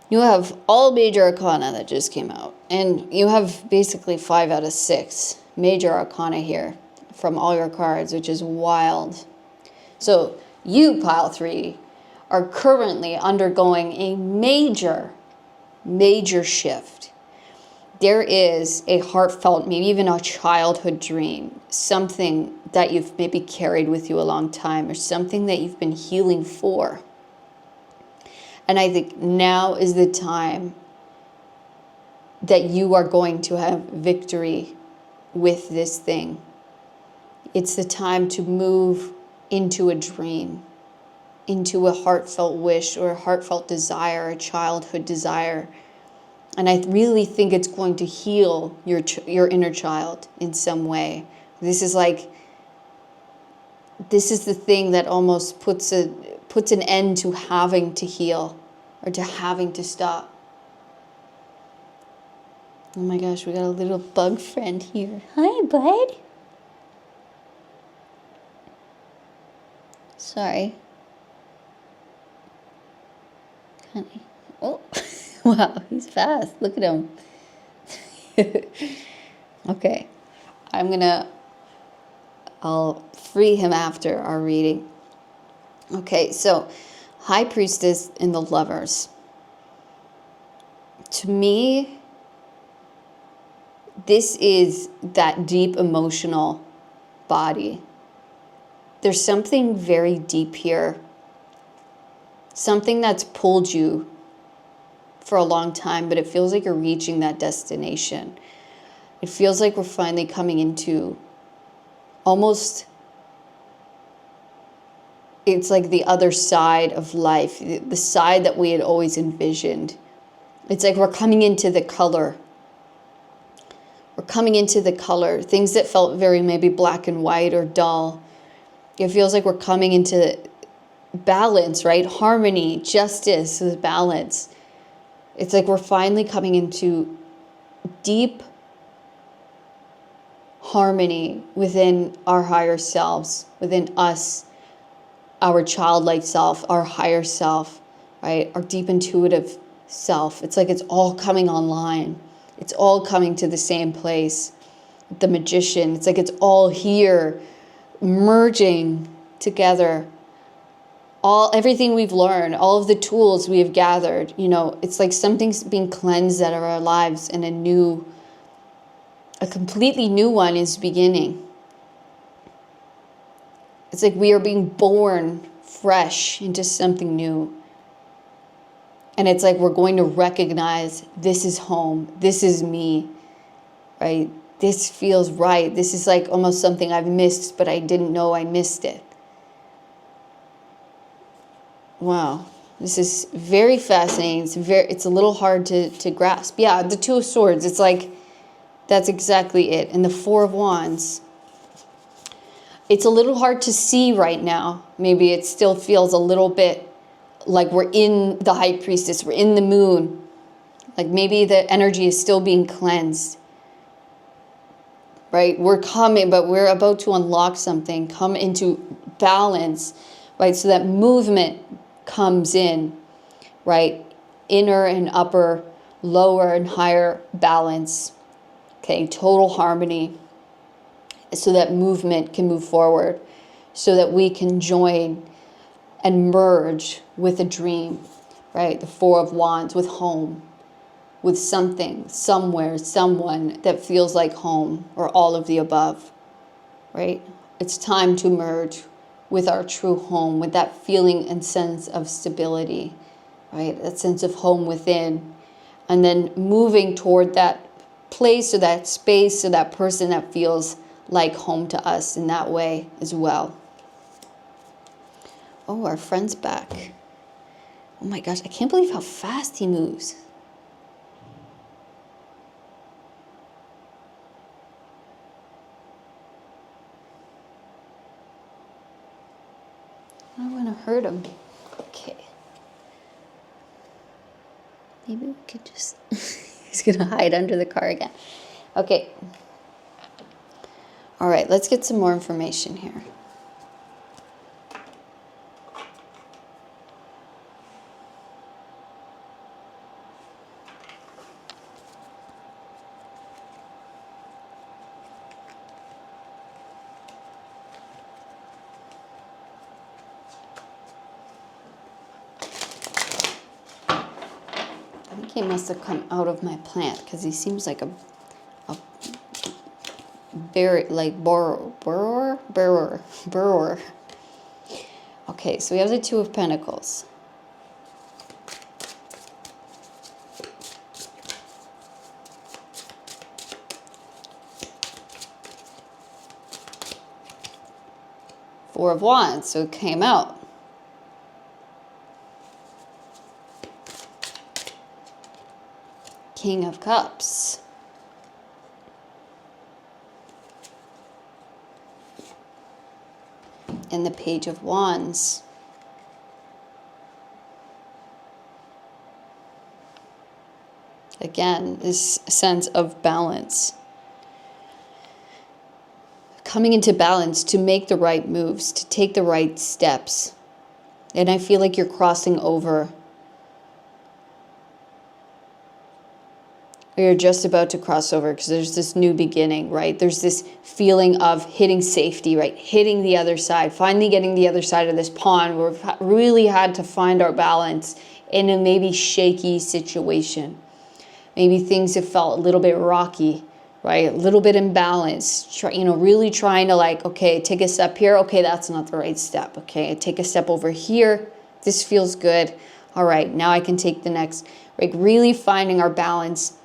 You have all major arcana that just came out. And you have basically 5 out of 6 major arcana here from all your cards, which is wild. So you, pile 3, are currently undergoing a major shift. There is a heartfelt, maybe even a childhood dream, something that you've maybe carried with you a long time, or something that you've been healing for. And I think now is the time that you are going to have victory with this thing. It's the time to move into a dream, into a heartfelt wish or a heartfelt desire, a childhood desire. And I really think it's going to heal your inner child in some way. This is the thing that almost puts an end to having to heal or to having to stop. Oh my gosh, we got a little bug friend here. Hi, bud. Sorry. Honey. Oh, wow, he's fast. Look at him. Okay, I'll free him after our reading. Okay, so High Priestess and the Lovers. To me, this is that deep emotional body. There's something very deep here. Something that's pulled you for a long time, but it feels like you're reaching that destination. It feels like we're finally coming into almost it's like the other side of life, the side that we had always envisioned. It's like we're coming into the color. We're coming into the color. Things that felt very maybe black and white or dull. It feels like we're coming into balance, right? Harmony, justice, balance. It's like we're finally coming into deep harmony within our higher selves, within us, our childlike self, our higher self, right? Our deep intuitive self. It's like it's all coming online. It's all coming to the same place. The magician, it's like it's all here, merging together. Everything we've learned, all of the tools we have gathered, it's like something's being cleansed out of our lives, and a completely new one is beginning. It's like we are being born fresh into something new. And it's like we're going to recognize this is home. This is me, right? This feels right. This is like almost something I've missed, but I didn't know I missed it. Wow. This is very fascinating. It's a little hard to grasp. Yeah, the Two of Swords, it's like, that's exactly it. And the Four of Wands, it's a little hard to see right now. Maybe it still feels a little bit like we're in the High Priestess, we're in the moon. Like maybe the energy is still being cleansed. Right? We're coming, but we're about to unlock something, come into balance, right? So that movement comes in, right? Inner and upper, lower and higher balance. Okay, total harmony. So that movement can move forward, so that we can join and merge with a dream, right? The Four of Wands with home, with something, somewhere, someone that feels like home, or all of the above, right? It's time to merge with our true home, with that feeling and sense of stability, right? That sense of home within. And then moving toward that place or that space or that person that feels like home to us in that way as well. Oh, our friend's back. Oh my gosh, I can't believe how fast he moves. I don't want to hurt him. Okay. Maybe we could just... He's going to hide under the car again. Okay. All right, let's get some more information here. I think he must have come out of my plant because he seems like a very like burrower. Okay, so we have the Two of Pentacles. Four of Wands, so it came out. King of Cups. And the Page of Wands. Again, this sense of balance. Coming into balance to make the right moves, to take the right steps. And I feel like you're crossing over. Or you're just about to cross over because there's this new beginning, right? There's this feeling of hitting safety, right? Hitting the other side, finally getting the other side of this pond where we've really had to find our balance in a maybe shaky situation. Maybe things have felt a little bit rocky, right? A little bit imbalanced, really trying to like, okay, take a step here. Okay, that's not the right step. Okay, take a step over here. This feels good. All right, now I can take the next, like really finding our balance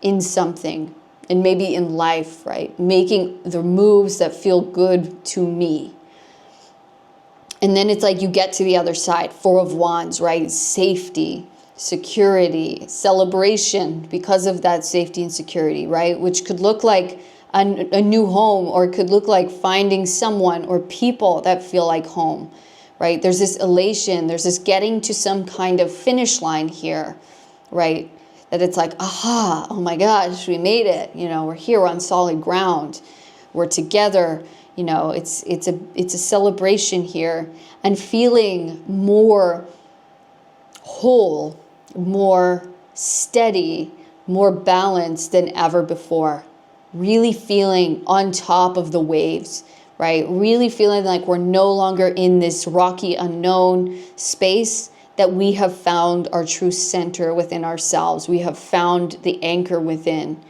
in something, and maybe in life, right? Making the moves that feel good to me. And then it's like you get to the other side, Four of Wands, right? Safety, security, celebration because of that safety and security, right? Which could look like a new home, or it could look like finding someone or people that feel like home, right? There's this elation, there's this getting to some kind of finish line here, right? That it's like, aha, oh my gosh, we made it. You know, we're here on solid ground. We're together. You know, it's a celebration here, and feeling more whole, more steady, more balanced than ever before. Really feeling on top of the waves, right? Really feeling like we're no longer in this rocky unknown space, that we have found our true center within ourselves. We have found the anchor within,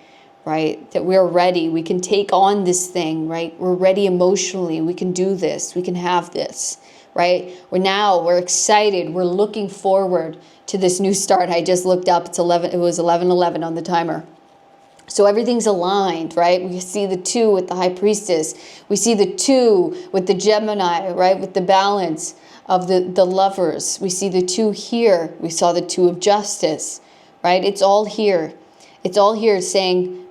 right? That we're ready. We can take on this thing, right? We're ready emotionally. We can do this. We can have this, right? We're excited. We're looking forward to this new start. I just looked up. It was 11:11 on the timer. So everything's aligned, right? We see the 2 with the High Priestess. We see the 2 with the Gemini, right? With the balance of the lovers. We see the 2 here. We saw the 2 of Justice, right? It's all here. It's all here saying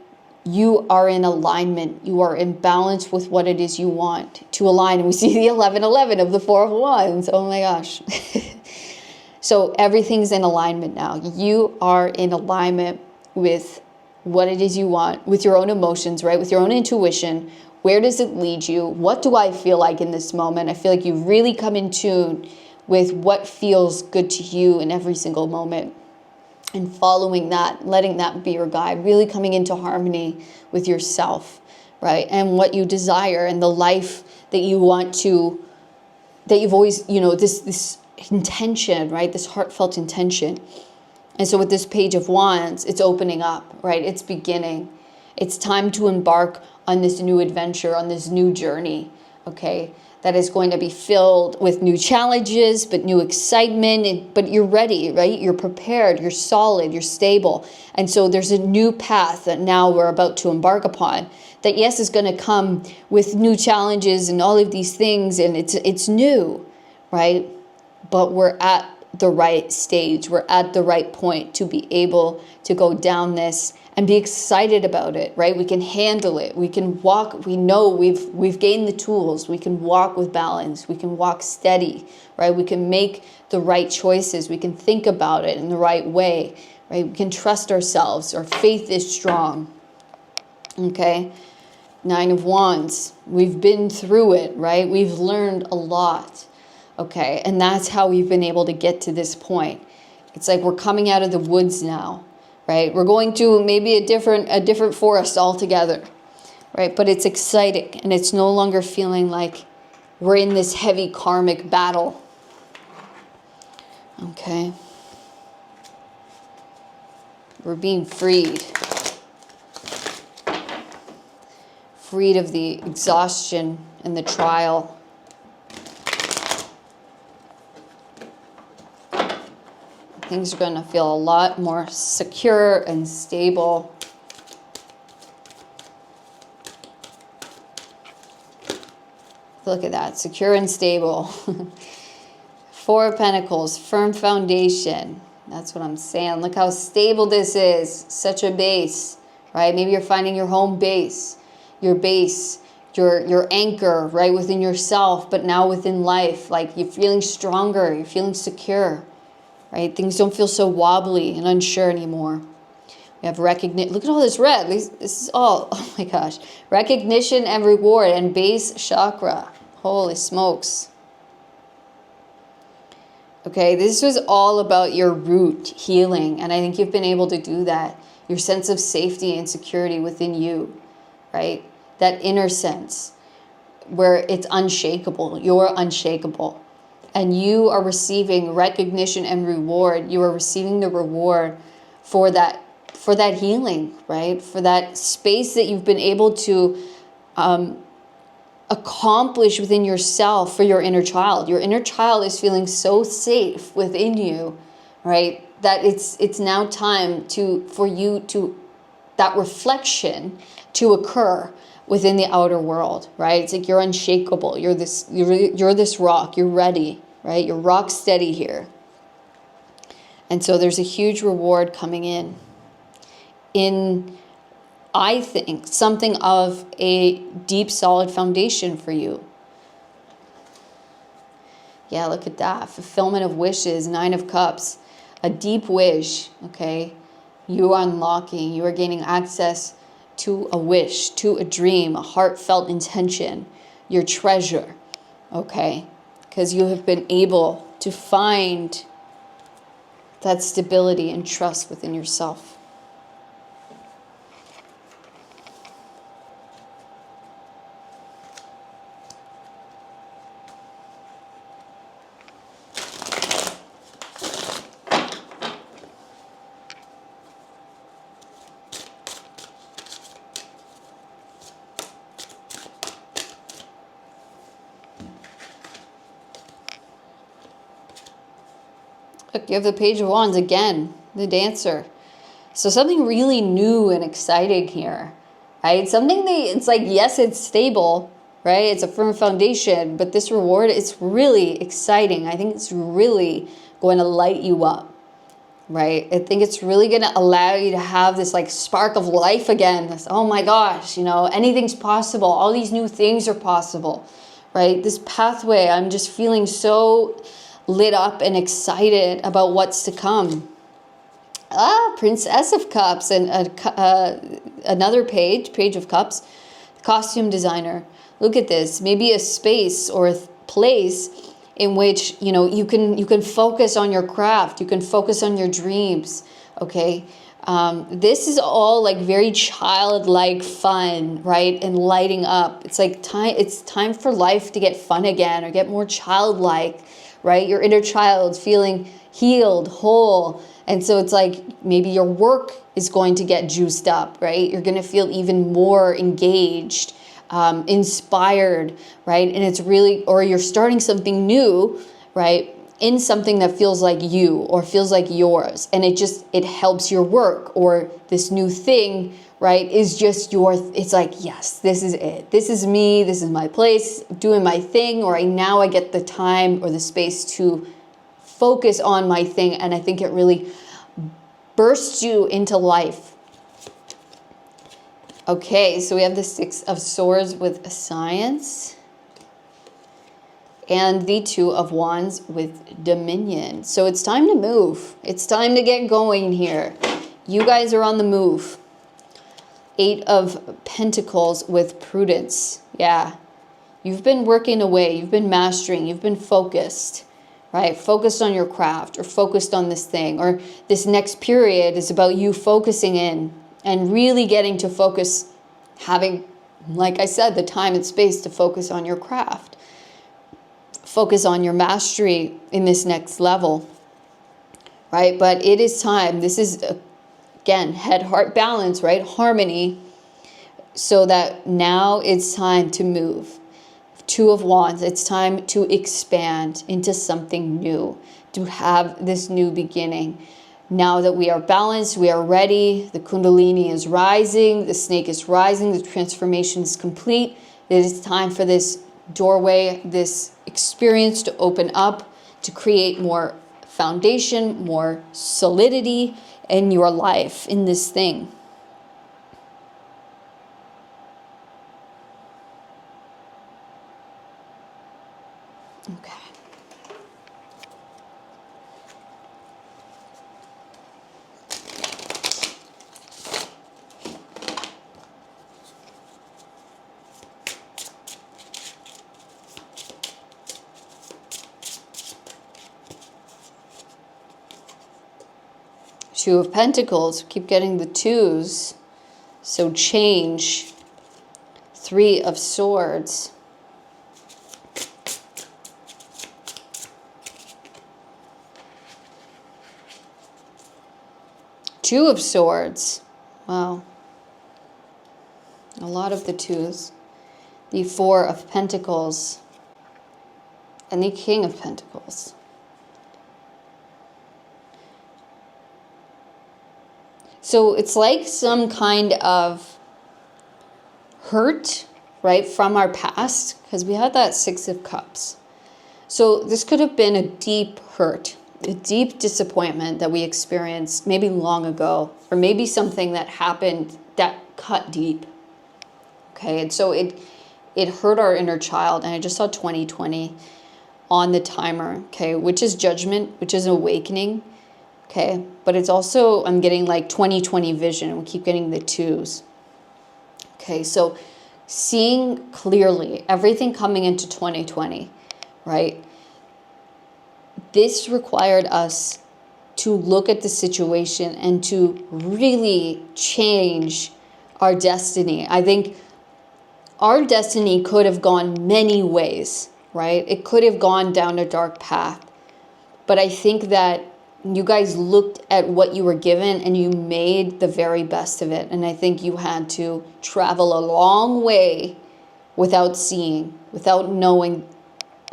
you are in alignment. You are in balance with what it is you want to align. And we see the 11:11 of the Four of Wands. Oh my gosh. So everything's in alignment now. You are in alignment with what it is you want, with your own emotions, right? With your own intuition. Where does it lead you? What do I feel like in this moment? I feel like you've really come in tune with what feels good to you in every single moment. And following that, letting that be your guide, really coming into harmony with yourself, right? And what you desire, and the life that you want to, that you've always, you know, this intention, right? This heartfelt intention. And so with this Page of Wands, it's opening up, right? It's beginning. It's time to embark on this new adventure, on this new journey, okay? That is going to be filled with new challenges, but new excitement, but you're ready, right? You're prepared, you're solid, you're stable. And so there's a new path that now we're about to embark upon that, yes, is going to come with new challenges and all of these things, and it's new, right? But we're at the right stage. We're at the right point to be able to go down this and be excited about it, right? We can handle it. We can walk. We know we've gained the tools. We can walk with balance. We can walk steady, right? We can make the right choices. We can think about it in the right way, right? We can trust ourselves. Our faith is strong, okay? 9 of Wands. We've been through it, right? We've learned a lot. Okay, and that's how we've been able to get to this point. It's like we're coming out of the woods now, right? We're going to maybe a different forest altogether, right? But it's exciting, and it's no longer feeling like we're in this heavy karmic battle. Okay. We're being freed. Freed of the exhaustion and the trial. Things are going to feel a lot more secure and stable. Look at that, secure and stable. 4 of Pentacles, firm foundation. That's what I'm saying. Look how stable this is. Such a base, right? Maybe you're finding your home base, your anchor, right, within yourself, but now within life. Like you're feeling stronger, you're feeling secure. Right? Things don't feel so wobbly and unsure anymore. We have recognition. Look at all this red. This is all, oh my gosh. Recognition and reward and base chakra. Holy smokes. Okay, this was all about your root healing. And I think you've been able to do that. Your sense of safety and security within you, right? That inner sense where it's unshakable. You're unshakable. And you are receiving recognition and reward. You are receiving the reward for that healing, right? For that space that you've been able to accomplish within yourself for your inner child. Your inner child is feeling so safe within you, right? That it's now time for you to that reflection to occur within the outer world, right? It's like you're unshakable. You're this rock. You're ready, right? You're rock steady here. And so there's a huge reward coming in, I think, something of a deep, solid foundation for you. Yeah, look at that. Fulfillment of wishes, 9 of Cups. A deep wish, okay? You are unlocking, you are gaining access to a wish, to a dream, a heartfelt intention, your treasure, okay? Because you have been able to find that stability and trust within yourself. Look, you have the Page of Wands again, the Dancer. So something really new and exciting here, right? It's like, yes, it's stable, right? It's a firm foundation, but this reward, it's really exciting. I think it's really going to light you up, right? I think it's really going to allow you to have this like spark of life again. This, oh my gosh, anything's possible. All these new things are possible, right? This pathway, I'm just feeling so lit up and excited about what's to come. Princess of Cups, and another Page of Cups, costume designer. Look at this. Maybe a space or a place in which you can focus on your craft. You can focus on your dreams. Okay, this is all like very childlike fun, right? And lighting up. It's like it's time for life to get fun again, or get more childlike, right? Your inner child feeling healed, whole. And so it's like maybe your work is going to get juiced up, right? You're going to feel even more engaged, inspired, right? And it's really, or you're starting something new, right? In something that feels like you or feels like yours. And it helps your work, or this new thing, right? Is just it's like, yes, this is it. This is me. This is my place, doing my thing, or now I get the time or the space to focus on my thing. And I think it really bursts you into life. Okay, so we have the 6 of Swords with Science, and the 2 of Wands with Dominion. So it's time to move. It's time to get going here. You guys are on the move. 8 of Pentacles with Prudence. Yeah, you've been working away. You've been mastering. You've been focused. Right? Focused on your craft, or focused on this thing, or this next period is about you focusing in and really getting to focus, having, like I said, the time and space to focus on your craft. Focus on your mastery in this next level, right? But it is time. This is, again, head-heart balance, right? Harmony, so that now it's time to move. 2 of Wands, it's time to expand into something new, to have this new beginning. Now that we are balanced, we are ready, the Kundalini is rising, the snake is rising, the transformation is complete. It is time for this doorway, this experience to open up, to create more foundation, more solidity in your life, in this thing. Okay. Two of Pentacles, keep getting the 2s, so change. 3 of Swords. Two of Swords. Wow. A lot of the 2s. The 4 of Pentacles. And the King of Pentacles. So it's like some kind of hurt, right, from our past, because we had that Six of Cups. So this could have been a deep hurt, a deep disappointment that we experienced maybe long ago, or maybe something that happened that cut deep. Okay, and so it hurt our inner child. And I just saw 2020 on the timer, okay, which is judgment, which is awakening, okay, but it's also, I'm getting like 2020 vision, and we keep getting the twos. Okay, so seeing clearly everything coming into 2020, right? This required us to look at the situation and to really change our destiny. I think our destiny could have gone many ways, right? It could have gone down a dark path. But I think that you guys looked at what you were given and you made the very best of it. And I think you had to travel a long way without seeing, without knowing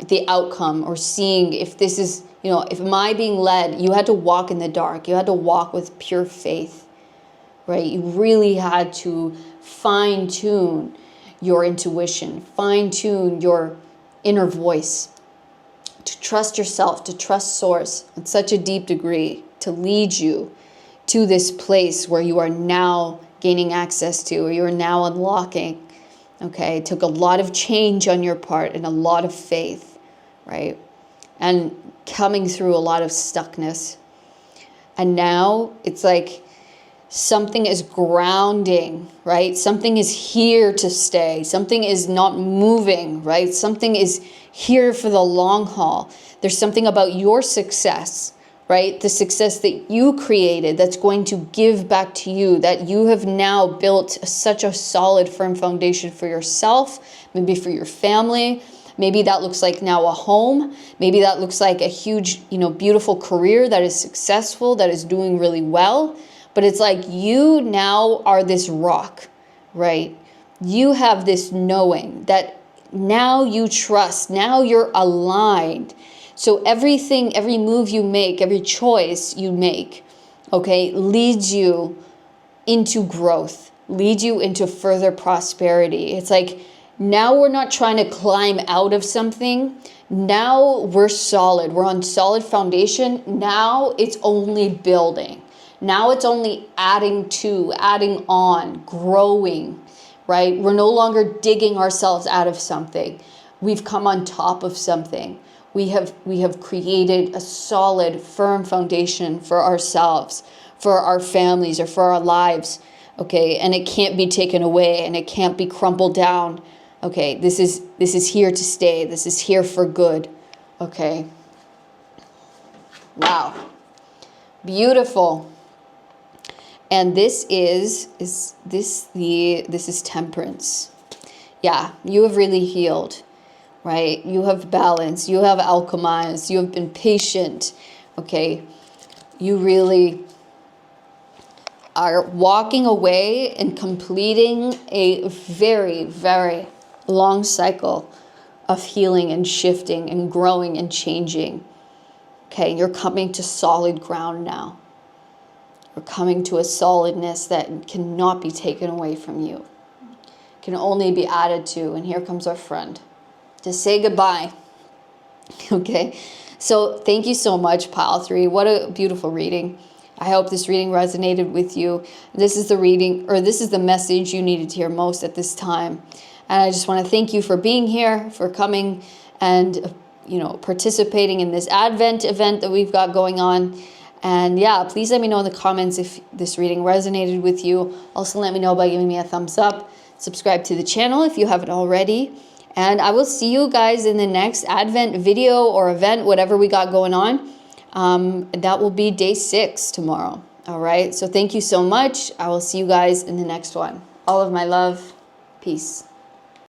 the outcome or seeing if this is, you know, if am I being led? You had to walk in the dark. You had to walk with pure faith, right? You really had to fine tune your intuition, fine tune your inner voice, to trust yourself, to trust source at such a deep degree, to lead you to this place where you are now gaining access to, or you are now unlocking. Okay, it took a lot of change on your part and a lot of faith, right? And coming through a lot of stuckness. And now it's like something is grounding, right? Something is here to stay. Something is not moving, right? Something is here for the long haul. There's something about your success, right? The success that you created that's going to give back to you, that you have now built such a solid, firm foundation for yourself, maybe for your family. Maybe that looks like now a home. Maybe that looks like a huge, beautiful career that is successful, that is doing really well. But it's like you now are this rock, right? You have this knowing that now you trust, now you're aligned. So everything, every move you make, every choice you make, okay, leads you into growth, leads you into further prosperity. It's like now we're not trying to climb out of something. Now we're solid. We're on solid foundation. Now it's only building. Now it's only adding to, adding on, growing, right? We're no longer digging ourselves out of something. We've come on top of something. We have created a solid, firm foundation for ourselves, for our families, or for our lives, okay? And it can't be taken away, and it can't be crumpled down, okay? This is here to stay. This is here for good, okay? Wow, beautiful. And this is temperance. Yeah, you have really healed, right? You have balance, you have alchemized, you have been patient, okay? You really are walking away and completing a very, very long cycle of healing and shifting and growing and changing, okay? You're coming to solid ground now. You're coming to a solidness that cannot be taken away from you, can only be added to. And here comes our friend to say goodbye. Okay, so thank you so much, Pile 3. What a beautiful reading. I hope this reading resonated with you. This is the reading, or this is the message you needed to hear most at this time. And I just want to thank you for being here, for coming and participating in this Advent event that we've got going on. And yeah, please let me know in the comments if this reading resonated with you. Also, let me know by giving me a thumbs up. Subscribe to the channel if you haven't already. And I will see you guys in the next Advent video or event, whatever we got going on. That will be day 6 tomorrow. All right. So thank you so much. I will see you guys in the next one. All of my love. Peace.